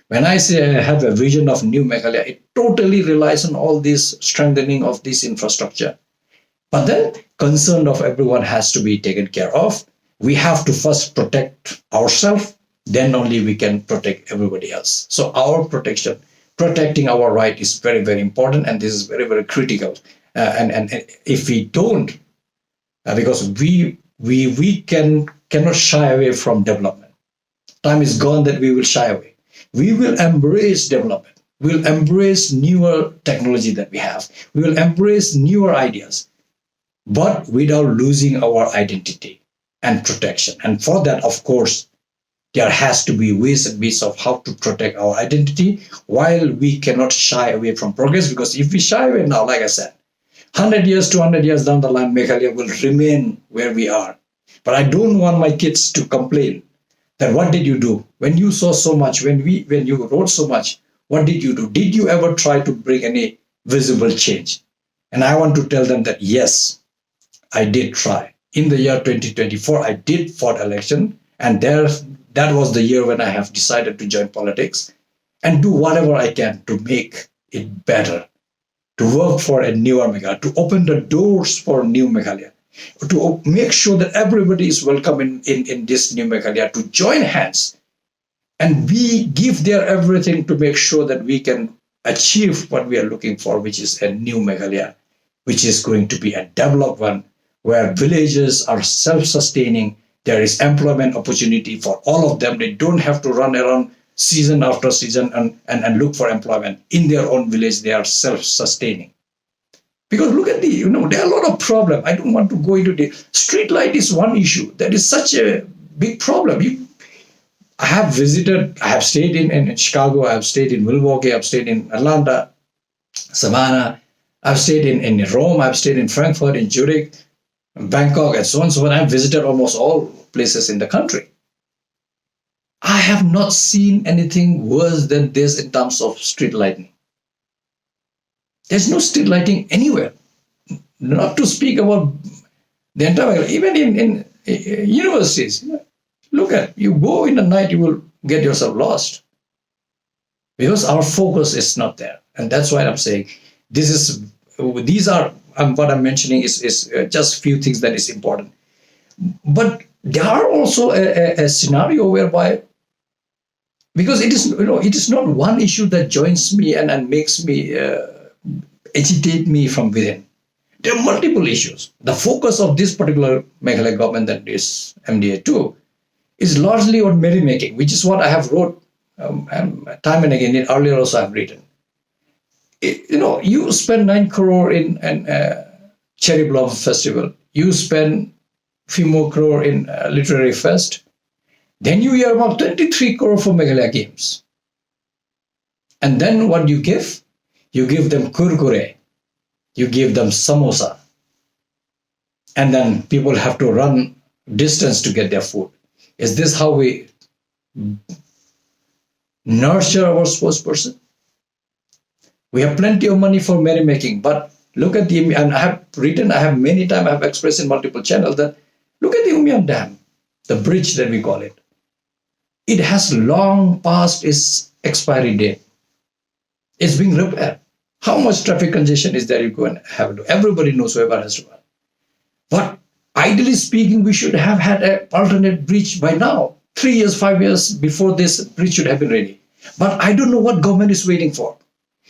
Speaker 1: When I say I have a vision of new Meghalaya, it totally relies on all this strengthening of this infrastructure. But then concern of everyone has to be taken care of. We have to first protect ourselves, then only we can protect everybody else. So our protecting our right is very, very important, and this is very, very critical. And if we don't, because we cannot shy away from development. Time is gone that we will shy away. We will embrace development. We'll embrace newer technology that we have. We will embrace newer ideas, but without losing our identity and protection. And for that, of course, there has to be ways and means of how to protect our identity while we cannot shy away from progress. Because if we shy away now, like I said, 100 years, 200 years down the line, Meghalaya will remain where we are. But I don't want my kids to complain that what did you do? When you saw so much, when you wrote so much, what did you do? Did you ever try to bring any visible change? And I want to tell them that yes, I did try. In the year 2024, I did fought election, and that was the year when I have decided to join politics and do whatever I can to make it better, to work for a newer Meghalaya, to open the doors for new Meghalaya, to make sure that everybody is welcome in this new Meghalaya, to join hands and we give their everything to make sure that we can achieve what we are looking for, which is a new Meghalaya, which is going to be a developed one, where villages are self-sustaining. There is employment opportunity for all of them. They don't have to run around season after season and look for employment. In their own village, they are self-sustaining. Because look at there are a lot of problems. I don't want to go into the street light is one issue. That is such a big problem. I have stayed in Chicago, I have stayed in Milwaukee, I've stayed in Atlanta, Savannah, I've stayed in Rome, I've stayed in Frankfurt, in Zurich, Bangkok, and so on. So I've visited almost all places in the country. I have not seen anything worse than this in terms of street lighting. There's no street lighting anywhere. Not to speak about the entire, even in universities. Look at, you go in the night, you will get yourself lost. Because our focus is not there. And that's why I'm saying these are what I'm mentioning is just few things that is important. But there are also a scenario whereby, because it is not one issue that joins me and makes me agitate me from within. There are multiple issues. The focus of this particular Meghalaya government, that is MDA2, is largely on merrymaking, which is what I have wrote time and again. Earlier also I've written. You spend 9 crore in Cherry Blossom Festival. You spend few more crore in Literary Fest. Then you earmark 23 crore for Meghalaya Games. And then what you give? You give them kurkure. You give them samosa. And then people have to run distance to get their food. Is this how we nurture our sportsperson? We have plenty of money for merrymaking, but look at and I have many times, I have expressed in multiple channels that look at the Umiam Dam, the bridge that we call it. It has long passed its expiry date. It's being repaired. How much traffic congestion is there you go and have to? Everybody knows whoever has to run. But ideally speaking, we should have had an alternate bridge by now. 3 years, 5 years before this bridge should have been ready. But I don't know what government is waiting for.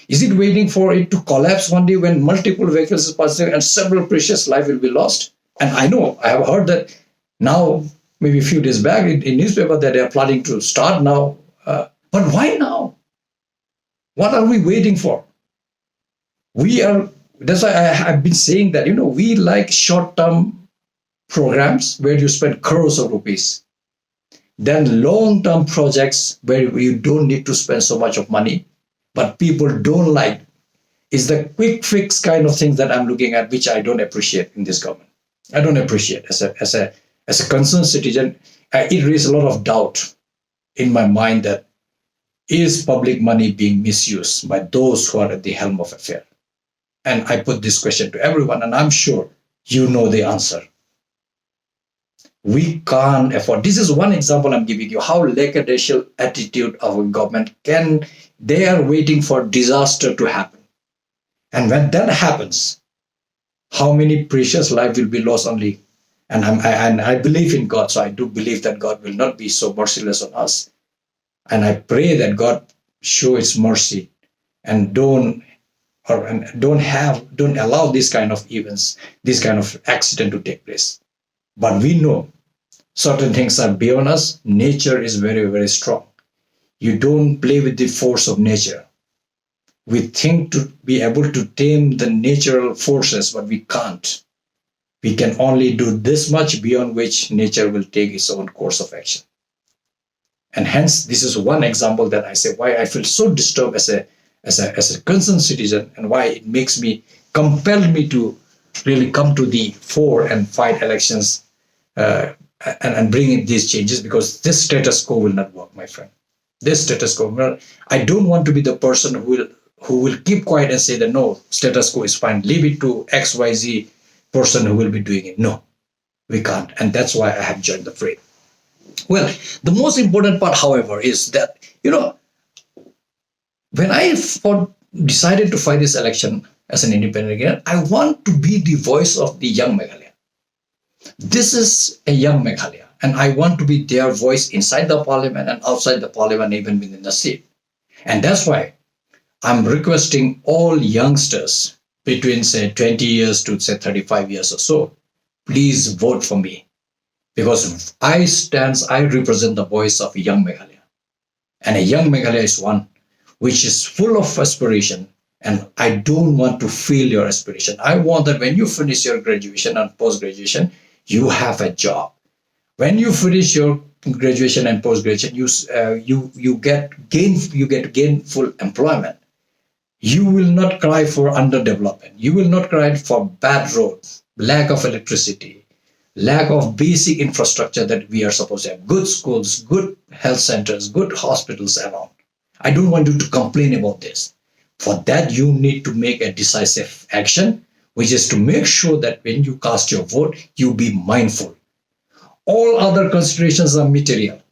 Speaker 1: Is it waiting for it to collapse one day when multiple vehicles are passing and several precious lives will be lost? And I know, I have heard that now, maybe a few days back in newspaper that they are planning to start now. But why now? What are we waiting for? That's why I've been saying that, we like short-term programs where you spend crores of rupees. Then long-term projects where you don't need to spend so much of money, but people don't like, is the quick fix kind of things that I'm looking at, which I don't appreciate in this government. I don't appreciate as a concerned citizen. It raises a lot of doubt in my mind that is public money being misused by those who are at the helm of affair? And I put this question to everyone, and I'm sure you know the answer. We can't afford. This is one example I'm giving you how lackadaisical attitude of a government can. They are waiting for disaster to happen. And when that happens, how many precious lives will be lost only? And I believe in God, so I do believe that God will not be so merciless on us. And I pray that God show His mercy and don't allow these kind of events, this kind of accident to take place. But we know certain things are beyond us. Nature is very, very strong. You don't play with the force of nature. We think to be able to tame the natural forces, but we can't. We can only do this much, beyond which nature will take its own course of action. And hence, this is one example that I say why I feel so disturbed as a concerned citizen, and why it makes me compelled me to really come to the fore and fight elections, and bring in these changes, because this status quo will not work, my friend. This status quo. Well, I don't want to be the person who will keep quiet and say that no, status quo is fine. Leave it to XYZ person who will be doing it. No, we can't, and that's why I have joined the fray. Well, the most important part, however, is that when I decided to fight this election as an independent candidate, I want to be the voice of the young Meghalaya. This is a young Meghalaya, and I want to be their voice inside the parliament and outside the parliament, even within the state. And that's why I'm requesting all youngsters between, say, 20 years to, say, 35 years or so, please vote for me. Because I represent the voice of a young Meghalaya. And a young Meghalaya is one which is full of aspiration. And I don't want to fail your aspiration. I want that when you finish your graduation and post-graduation, you have a job. When you finish your graduation and post-graduation, you get gainful employment. You will not cry for underdevelopment. You will not cry for bad roads, lack of electricity, lack of basic infrastructure that we are supposed to have. Good schools, good health centers, good hospitals around. I don't want you to complain about this. For that, you need to make a decisive action, which is to make sure that when you cast your vote, you be mindful. All other considerations are material.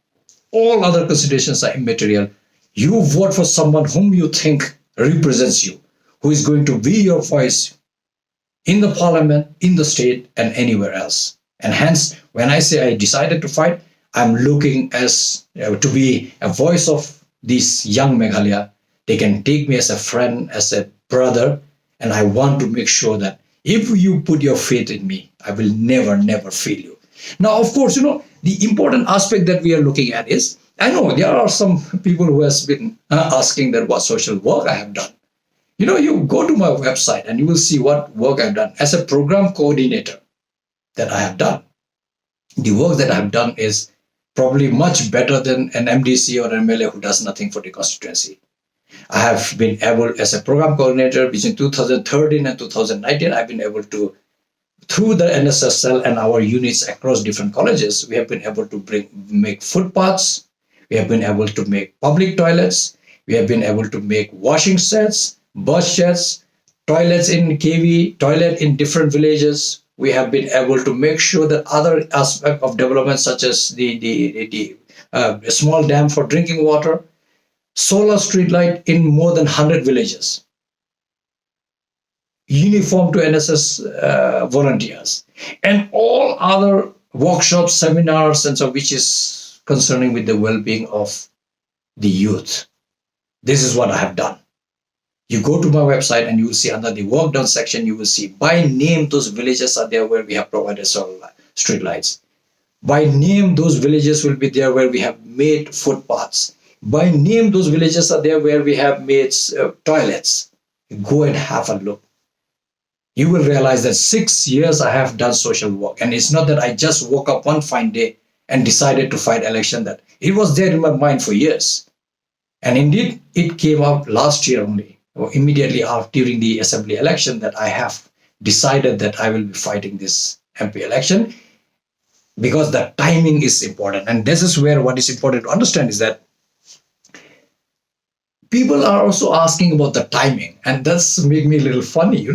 Speaker 1: All other considerations are immaterial. You vote for someone whom you think represents you, who is going to be your voice in the parliament, in the state, and anywhere else. And hence, when I say I decided to fight, I'm looking as to be a voice of these young Meghalaya. They can take me as a friend, as a brother, and I want to make sure that if you put your faith in me, I will never, never fail you. Now, of course, the important aspect that we are looking at is, I know there are some people who has been asking that what social work I have done. You go to my website and you will see what work I've done as a program coordinator that I have done. The work that I have done is probably much better than an MDC or an MLA who does nothing for the constituency. I have been able, as a program coordinator between 2013 and 2019, I've been able to, through the NSS cell and our units across different colleges, we have been able to make footpaths, we have been able to make public toilets, we have been able to make washing sheds, bus sheds, toilets in KV, toilet in different villages. We have been able to make sure that other aspects of development, such as the small dam for drinking water, solar street light in more than 100 villages, uniform to NSS volunteers, and all other workshops, seminars, and so which is concerning with the well-being of the youth. This is what I have done. You go to my website and you will see under the work done section, you will see by name those villages are there where we have provided solar street lights. By name those villages will be there where we have made footpaths. By name those villages are there where we have made toilets. Go and have a look. You will realize that 6 years I have done social work. And it's not that I just woke up one fine day and decided to fight election. That it was there in my mind for years. And indeed, it came out last year only, or immediately after during the assembly election, that I have decided that I will be fighting this MP election, because the timing is important. And this is where what is important to understand is that people are also asking about the timing, and that's make me a little funny,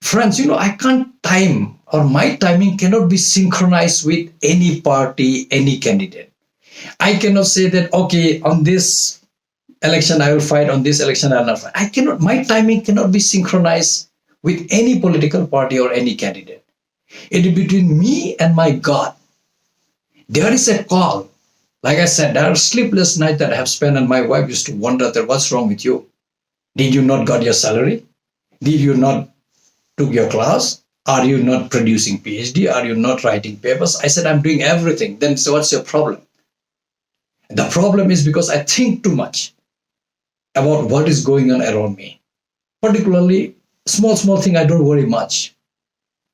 Speaker 1: Friends, I can't time, or my timing cannot be synchronized with any party, any candidate. I cannot say that, okay, on this election I will fight, on this election I will not fight. My timing cannot be synchronized with any political party or any candidate. It is between me and my God. There is a call. Like I said, there are sleepless nights that I have spent, and my wife used to wonder that what's wrong with you? Did you not got your salary? Did you not took your class? Are you not producing PhD? Are you not writing papers? I said, I'm doing everything. Then so what's your problem? The problem is because I think too much about what is going on around me. Particularly, small thing, I don't worry much.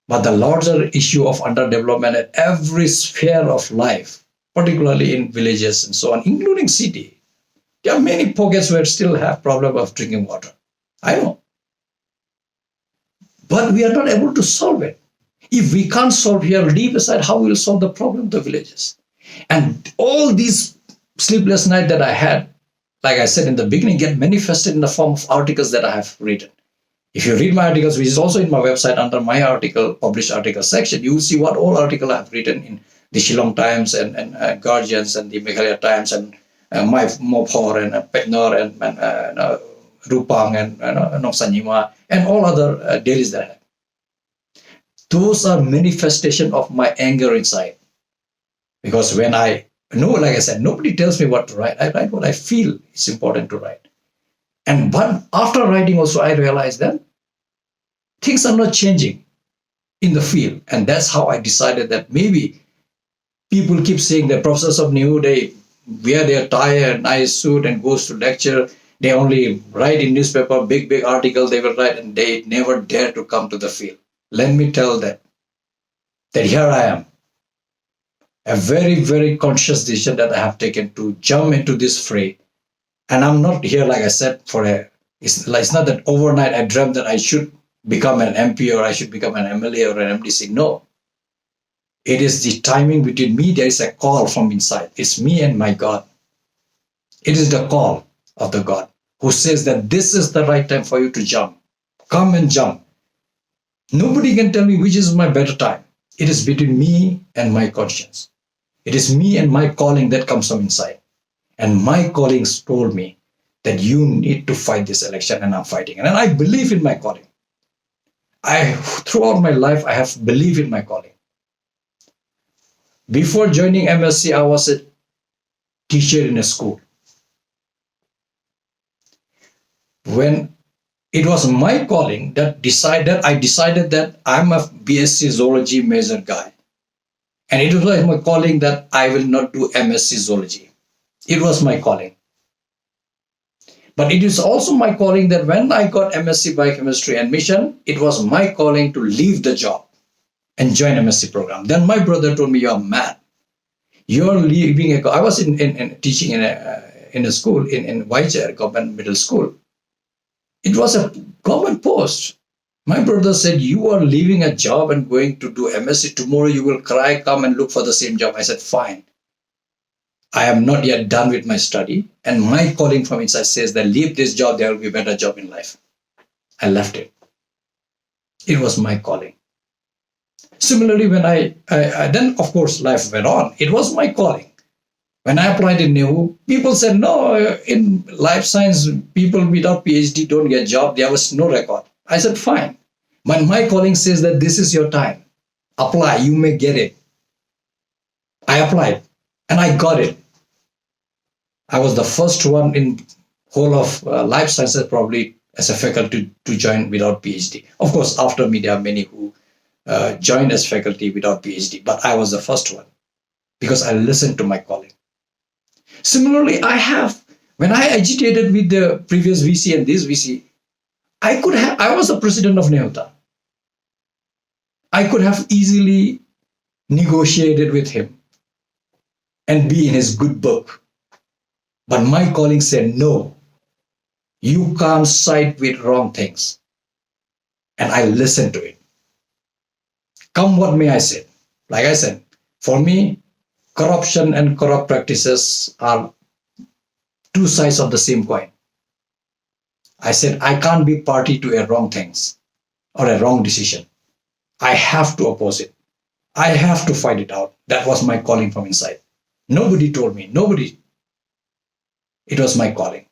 Speaker 1: But the larger issue of underdevelopment at every sphere of life, particularly in villages and so on, including city, there are many pockets where still have problem of drinking water. I know. But we are not able to solve it. If we can't solve here, leave aside how we will solve the problem of the villages. And all these sleepless nights that I had, like I said in the beginning, get manifested in the form of articles that I have written. If you read my articles, which is also in my website under my article, published article section, you will see what all article I have written in the Shillong Times and Guardians and the Meghalaya Times and my Mopor and Petnor and Rupang and Noksanyima and all other dailies that I have. Those are manifestation of my anger inside. Because when I know, like I said, nobody tells me what to write. I write what I feel is important to write. But after writing also, I realized that things are not changing in the field. And that's how I decided that maybe people keep saying the professors of New, they wear their tie and nice suit and goes to lecture. They only write in newspaper, big article they will write, and they never dare to come to the field. Let me tell them that here I am. A very conscious decision that I have taken to jump into this fray. And I'm not here, like I said, it's not that overnight I dreamt that I should become an MP or I should become an MLA or an MDC. No. It is the timing between me. There is a call from inside. It's me and my God. It is the call of the God who says that this is the right time for you to jump. Come and jump. Nobody can tell me which is my better time. It is between me and my conscience. It is me and my calling that comes from inside. And my callings told me that you need to fight this election, and I'm fighting. And I believe in my calling. Throughout my life, I have believed in my calling. Before joining MSc, I was a teacher in a school. When it was my calling I decided that I'm a BSc Zoology major guy. And it was my calling that I will not do MSc Zoology. It was my calling. But it is also my calling that when I got MSc Biochemistry admission, it was my calling to leave the job and join MSc program. Then my brother told me, you're mad. You're leaving I was teaching in a school in Waicher, government middle school. It was a government post. My brother said, you are leaving a job and going to do MSc. Tomorrow you will cry, come and look for the same job. I said, fine. I am not yet done with my study. And my calling from inside says that leave this job, there will be a better job in life. I left it. It was my calling. Similarly, when I then, of course, life went on. It was my calling. When I applied in NEHU, people said, no, in life science, people without PhD don't get job. There was no record. I said, fine. But my calling says that this is your time. Apply, you may get it. I applied and I got it. I was the first one in whole of life sciences probably as a faculty to join without PhD. Of course, after me, there are many who joined as faculty without PhD, but I was the first one because I listened to my calling. Similarly, when I agitated with the previous VC and this VC, I was the president of NEHUTA. I could have easily negotiated with him and be in his good book. But my calling said, no, you can't side with wrong things. And I listened to it. Come what may, I said. Like I said, for me, corruption and corrupt practices are two sides of the same coin. I said, I can't be party to a wrong things or a wrong decision. I have to oppose it. I have to fight it out. That was my calling from inside. Nobody told me. Nobody. It was my calling.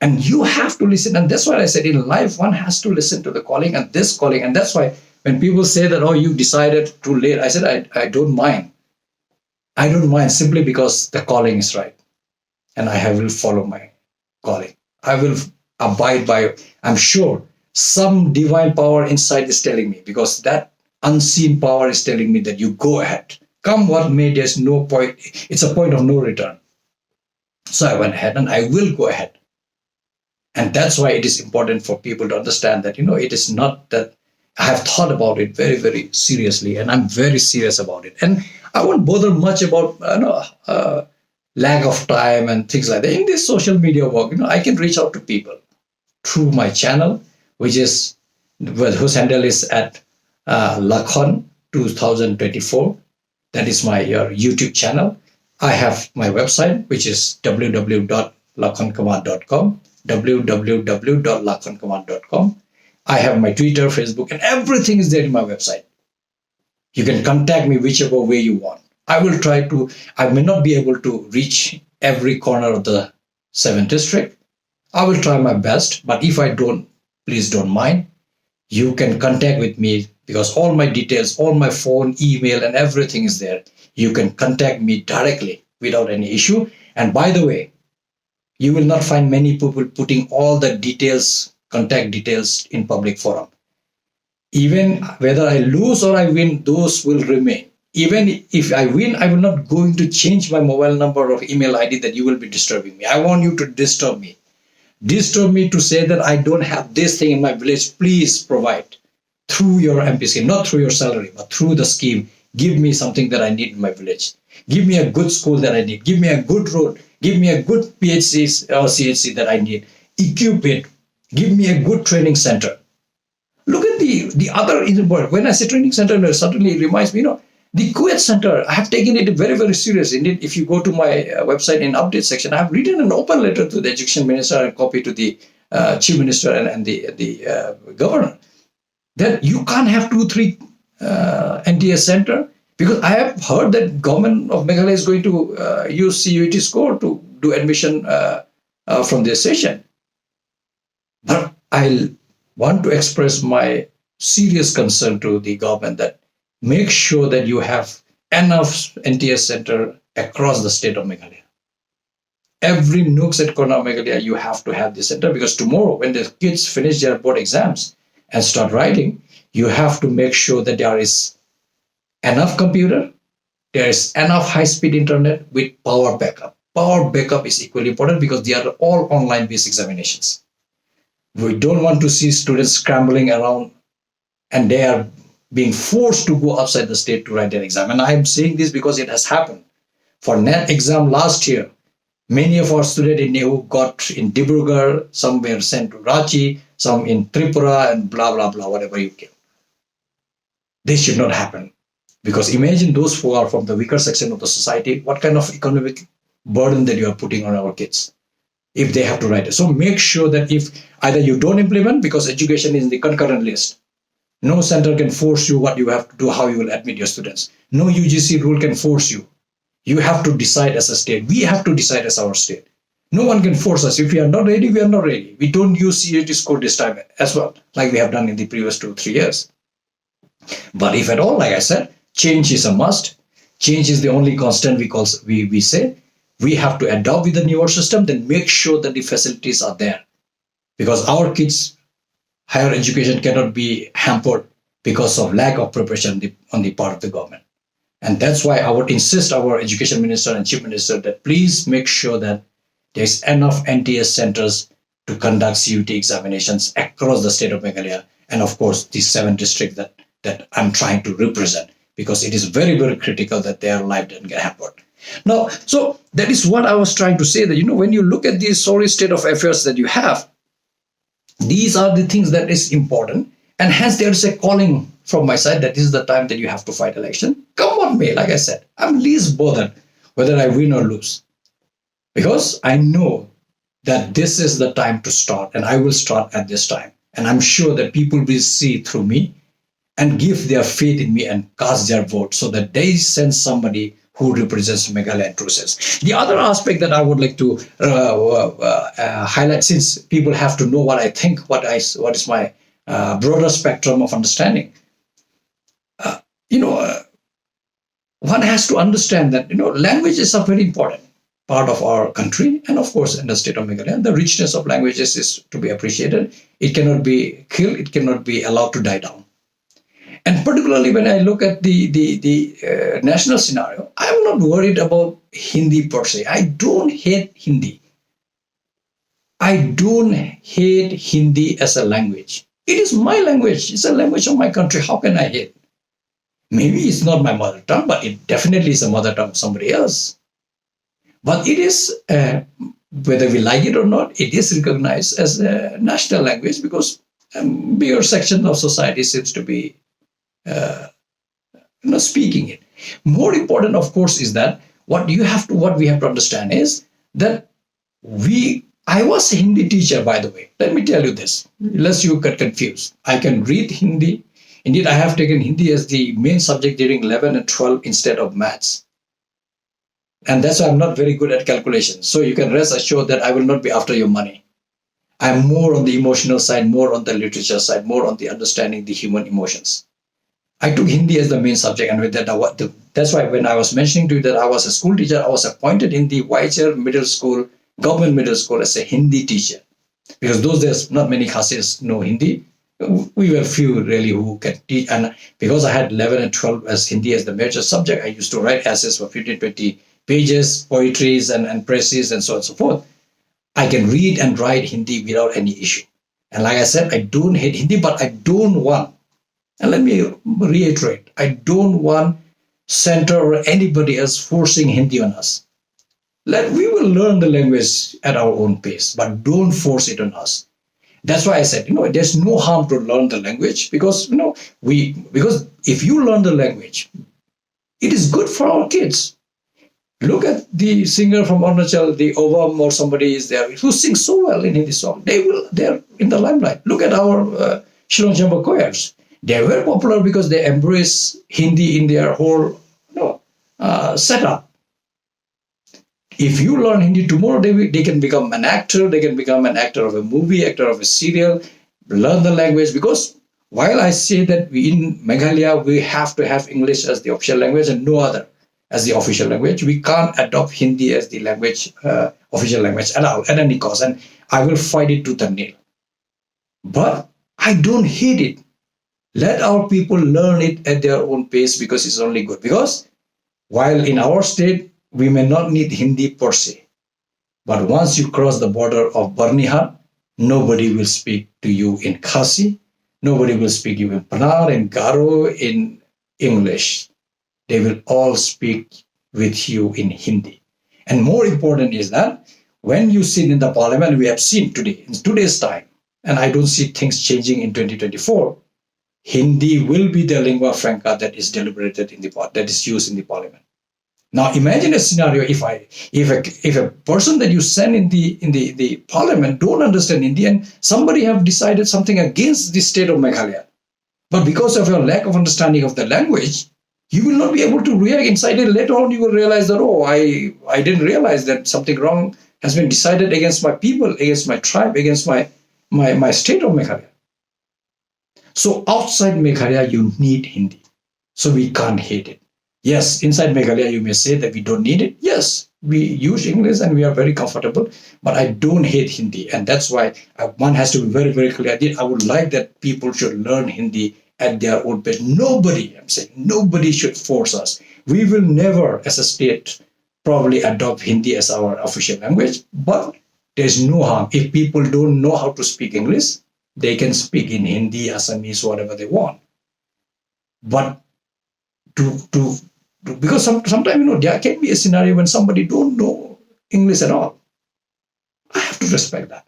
Speaker 1: And you have to listen. And that's why I said in life, one has to listen to the calling and this calling. And that's why when people say that, oh, you decided too late, I said, I don't mind. I don't mind simply because the calling is right. And I will follow my calling. I will abide by, I'm sure, some divine power inside is telling me, because that unseen power is telling me that you go ahead. Come what may, there's no point. It's a point of no return. So I went ahead and I will go ahead. And that's why it is important for people to understand that, it is not that I have thought about it very, very seriously, and I'm very serious about it. And I won't bother much about, lack of time and things like that. In this social media work, I can reach out to people through my channel, which is whose handle is at Lakhon 2024. That is my YouTube channel. I have my website, which is www.lakhonkumar.com, www.lakhonkumar.com. I have my Twitter, Facebook, and everything is there in my website. You can contact me whichever way you want. I will try to, I may not be able to reach every corner of the 7th district. I will try my best, but if I don't, please don't mind. You can contact with me because all my details, all my phone, email, and everything is there. You can contact me directly without any issue. And by the way, you will not find many people putting all the details, contact details in public forum. Even whether I lose or I win, those will remain. Even if I win, I will not going to change my mobile number or email ID that you will be disturbing me. I want you to disturb me. Disturb me to say that I don't have this thing in my village. Please provide through your MP scheme, not through your salary, but through the scheme. Give me something that I need in my village. Give me a good school that I need. Give me a good road. Give me a good PHC or CHC that I need. Equip it. Give me a good training center. Look at the other important. When I say training center, suddenly it reminds me, the Kuwait Center, I have taken it very, very seriously. Indeed, if you go to my website in update section, I have written an open letter to the Education Minister and copy to the Chief Minister and the Governor that you can't have 2-3 NTS center, because I have heard that government of Meghalaya is going to use CUET score to do admission from their session. But I want to express my serious concern to the government that make sure that you have enough NTS center across the state of Meghalaya. Every nooks and corner of Meghalaya, you have to have this center, because tomorrow when the kids finish their board exams and start writing, you have to make sure that there is enough computer, there is enough high-speed internet with power backup. Power backup is equally important because they are all online-based examinations. We don't want to see students scrambling around and they are being forced to go outside the state to write their exam. And I am saying this because it has happened. For NET exam last year, many of our students in Nehu got in Dibrugarh, some were sent to Ranchi, some in Tripura, and blah, blah, blah, whatever you can. This should not happen. Because imagine those who are from the weaker section of the society, what kind of economic burden that you are putting on our kids if they have to write it. So make sure that if either you don't implement, because education is in the concurrent list, no center can force you what you have to do, how you will admit your students. No UGC rule can force you. You have to decide as a state. We have to decide as our state. No one can force us. If we are not ready, we are not ready. We don't use CUET score this time as well, like we have done in the previous 2-3 years. But if at all, like I said, change is a must. Change is the only constant we say. We have to adopt with the newer system, then make sure that the facilities are there. Because our kids' higher education cannot be hampered because of lack of preparation on the part of the government. And that's why I would insist our Education Minister and Chief Minister that please make sure that there's enough NTS centers to conduct CUET examinations across the state of Meghalaya, and of course the 7 districts that I'm trying to represent, because it is very, very critical that their life doesn't get hampered. Now, so that is what I was trying to say, that, when you look at the sorry state of affairs that you have, these are the things that is important. And hence there is a calling from my side that this is the time that you have to fight election. Come on, me, like I said, I'm least bothered whether I win or lose. Because I know that this is the time to start, and I will start at this time. And I'm sure that people will see through me and give their faith in me and cast their vote so that they send somebody who represents Meghalaya in true sense. The other aspect that I would like to highlight, since people have to know what I think, what is my broader spectrum of understanding. One has to understand that, languages are very important part of our country, and of course in the state of Meghalaya, the richness of languages is to be appreciated. It cannot be killed, it cannot be allowed to die down. And particularly when I look at the national scenario, I'm not worried about Hindi per se. I don't hate Hindi. I don't hate Hindi as a language. It is my language. It's a language of my country. How can I hate? Maybe it's not my mother tongue, but it definitely is a mother tongue of somebody else. But it is, whether we like it or not, it is recognized as a national language because a bigger section of society seems to be speaking it. More important, of course, is that what we have to understand is that I was a Hindi teacher, by the way. Let me tell you this, lest you get confused. I can read Hindi. Indeed, I have taken Hindi as the main subject during 11 and 12 instead of maths. And that's why I'm not very good at calculations. So you can rest assured that I will not be after your money. I'm more on the emotional side, more on the literature side, more on the understanding the human emotions. I took Hindi as the main subject, and with that, that's why when I was mentioning to you that I was a school teacher, I was appointed in the Whitechair Middle School, government middle school, as a Hindi teacher. Because those days, not many Khasis know Hindi. We were few really who can teach. And because I had 11 and 12 as Hindi as the major subject, I used to write essays for 15, 20 pages, poetries and presses and so on and so forth. I can read and write Hindi without any issue. And like I said, I don't hate Hindi, but I don't want, and let me reiterate, I don't want center or anybody else forcing Hindi on us. We will learn the language at our own pace, but don't force it on us. That's why I said, there's no harm to learn the language because, because if you learn the language, it is good for our kids. Look at the singer from Arunachal, the Ovam or somebody is there who sings so well in Hindi song. They're in the limelight. Look at our Shillong Chamber choirs. They were popular because they embrace Hindi in their whole setup. If you learn Hindi tomorrow, they can become an actor. They can become an actor of a movie, actor of a serial. Learn the language, because while I say that in Meghalaya we have to have English as the official language and no other as the official language, we can't adopt Hindi as the language, official language at all, at any cost. And I will fight it tooth and nail. But I don't hate it. Let our people learn it at their own pace because it's only good. Because while in our state, we may not need Hindi per se. But once you cross the border of Barnihar, nobody will speak to you in Khasi. Nobody will speak to you in Panar, in Garo, in English. They will all speak with you in Hindi. And more important is that when you sit in the parliament, we have seen today, in today's time, and I don't see things changing in 2024, Hindi will be the lingua franca that is deliberated that is used in the parliament. Now imagine a scenario if a person that you send in the parliament don't understand Hindi and somebody have decided something against the state of Meghalaya. But because of your lack of understanding of the language, you will not be able to react inside it. Later on, you will realize that, I didn't realize that something wrong has been decided against my people, against my tribe, against my state of Meghalaya. So outside Meghalaya, you need Hindi. So we can't hate it. Yes, inside Meghalaya, you may say that we don't need it. Yes, we use English and we are very comfortable, but I don't hate Hindi. And that's why one has to be very, very clear. I would like that people should learn Hindi at their own pace. Nobody should force us. We will never, as a state, probably adopt Hindi as our official language, but there's no harm. If people don't know how to speak English, they can speak in Hindi, Assamese, whatever they want. But because sometimes, there can be a scenario when somebody don't know English at all. I have to respect that.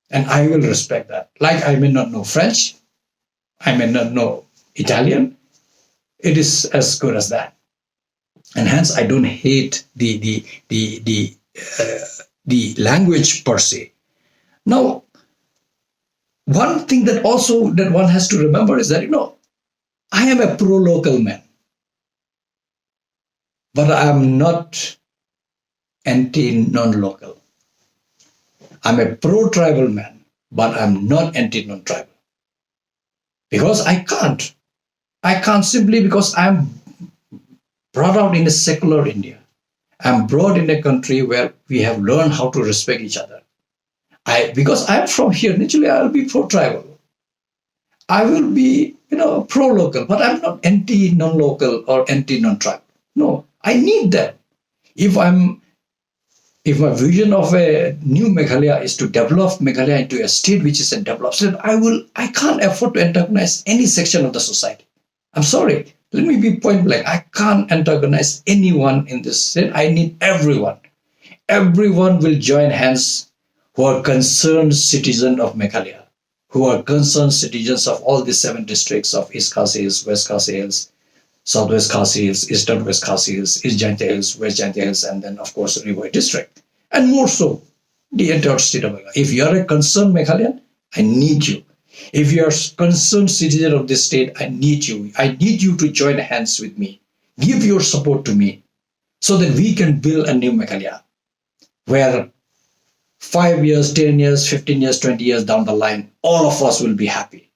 Speaker 1: And I will respect that. Like I may not know French, I may not know Italian. It is as good as that. And hence I don't hate the language per se. Now, one thing that one has to remember is that, I am a pro-local man. But I am not anti-non-local. I'm a pro-tribal man, but I'm not anti-non-tribal. Because I can't. I can't simply because I'm brought out in a secular India. I'm brought in a country where we have learned how to respect each other. Because I'm from here, naturally I'll be pro-tribal. I will be, pro-local, but I'm not anti-non-local or anti-non-tribe. No, I need that. If I'm, if my vision of a new Meghalaya is to develop Meghalaya into a state which is a developed state, I can't afford to antagonize any section of the society. I'm sorry. Let me be point blank. I can't antagonize anyone in this state. I need everyone. Everyone will join hands who are concerned citizens of Meghalaya, who are concerned citizens of all the 7 districts of East Khasi Hills, West Khasi Hills, Southwest Khasi Hills, Eastern West Khasi Hills, East Jaintia Hills, West Jaintia Hills, and then, of course, Rivoi District. And more so, the entire state of Meghalaya. If you are a concerned Meghalayan, I need you. If you are a concerned citizen of this state, I need you. I need you to join hands with me. Give your support to me so that we can build a new Meghalaya where 5 years, 10 years, 15 years, 20 years down the line, all of us will be happy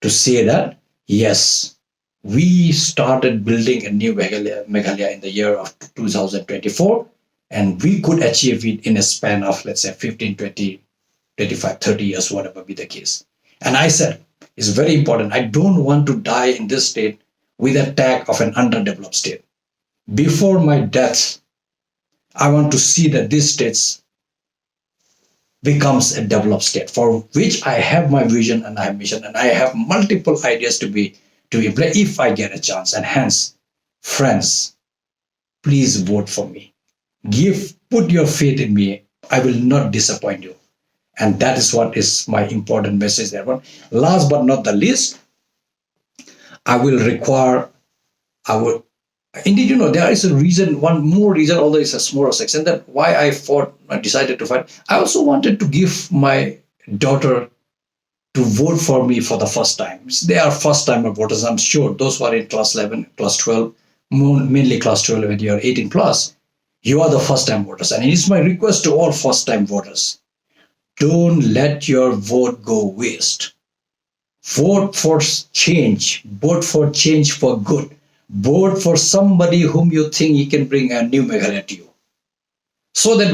Speaker 1: to say that, yes, we started building a new Meghalaya in the year of 2024, and we could achieve it in a span of, let's say, 15, 20, 25, 30 years, whatever be the case. And I said, it's very important. I don't want to die in this state with a tag of an underdeveloped state. Before my death, I want to see that this state becomes a developed state, for which I have my vision and I have mission, and I have multiple ideas to implement if I get a chance. And hence, friends, please vote for me. Put your faith in me. I will not disappoint you. And that is what is my important message there. Last but not the least, I will require our. Indeed, there is a reason, one more reason, although it's a smaller section, that why I decided to fight. I also wanted to give my daughter to vote for me for the first time. They are first-timer voters, I'm sure. Those who are in class 11, class 12, mainly class 12 when you are 18 plus, you are the first-time voters. And it is my request to all first-time voters. Don't let your vote go waste. Vote for change. Vote for change for good. Vote for somebody whom you think he can bring a new Meghalaya to you. So that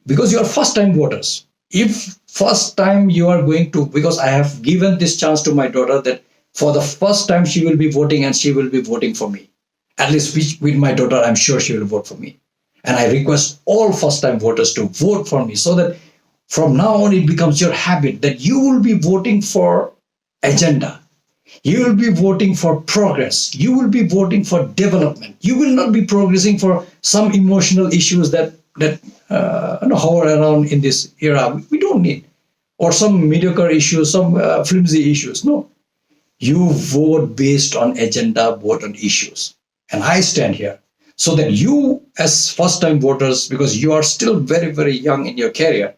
Speaker 1: because you are first-time voters, if first time you are going to, because I have given this chance to my daughter that for the first time she will be voting and she will be voting for me. At least with my daughter, I'm sure she will vote for me. And I request all first-time voters to vote for me so that from now on it becomes your habit that you will be voting for agenda. You will be voting for progress. You will be voting for development. You will not be progressing for some emotional issues that hover around in this era. We don't need. Or some mediocre issues, some flimsy issues. No. You vote based on agenda, vote on issues. And I stand here so that you as first-time voters, because you are still very, very young in your career,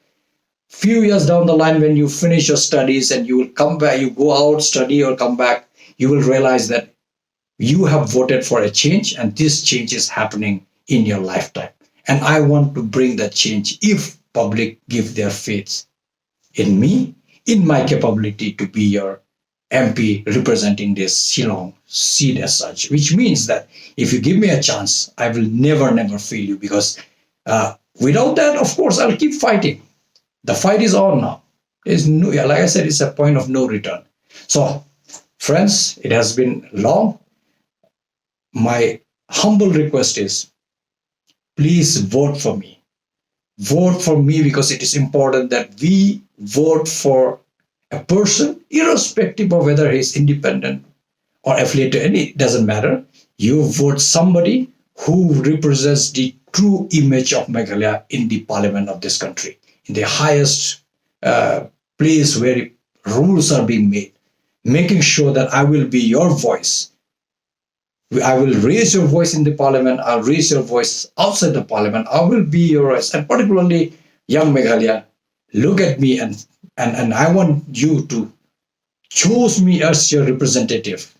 Speaker 1: few years down the line when you finish your studies and you will come back, you go out, study or come back, you will realize that you have voted for a change and this change is happening in your lifetime. And I want to bring that change if public give their faith in me, in my capability to be your MP representing this Shillong seat as such, which means that if you give me a chance, I will never fail you, because without that, of course, I'll keep fighting. The fight is on now. There's no, like I said, it's a point of no return. So, friends, it has been long. My humble request is, please vote for me. Vote for me because it is important that we vote for a person, irrespective of whether he is independent or affiliated, it doesn't matter. You vote somebody who represents the true image of Meghalaya in the parliament of this country, in the highest place where rules are being made, making sure that I will be your voice. I will raise your voice in the parliament. I'll raise your voice outside the parliament. I will be your voice. And particularly young Meghalaya, look at me and I want you to choose me as your representative.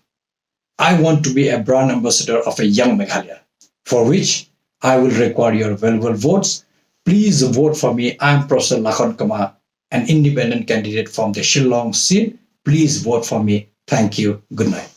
Speaker 1: I want to be a brand ambassador of a young Meghalaya, for which I will require your valuable votes. Please vote for me. I'm Professor Lakhon Kama, an independent candidate from the Shillong seat. Please vote for me. Thank you. Good night.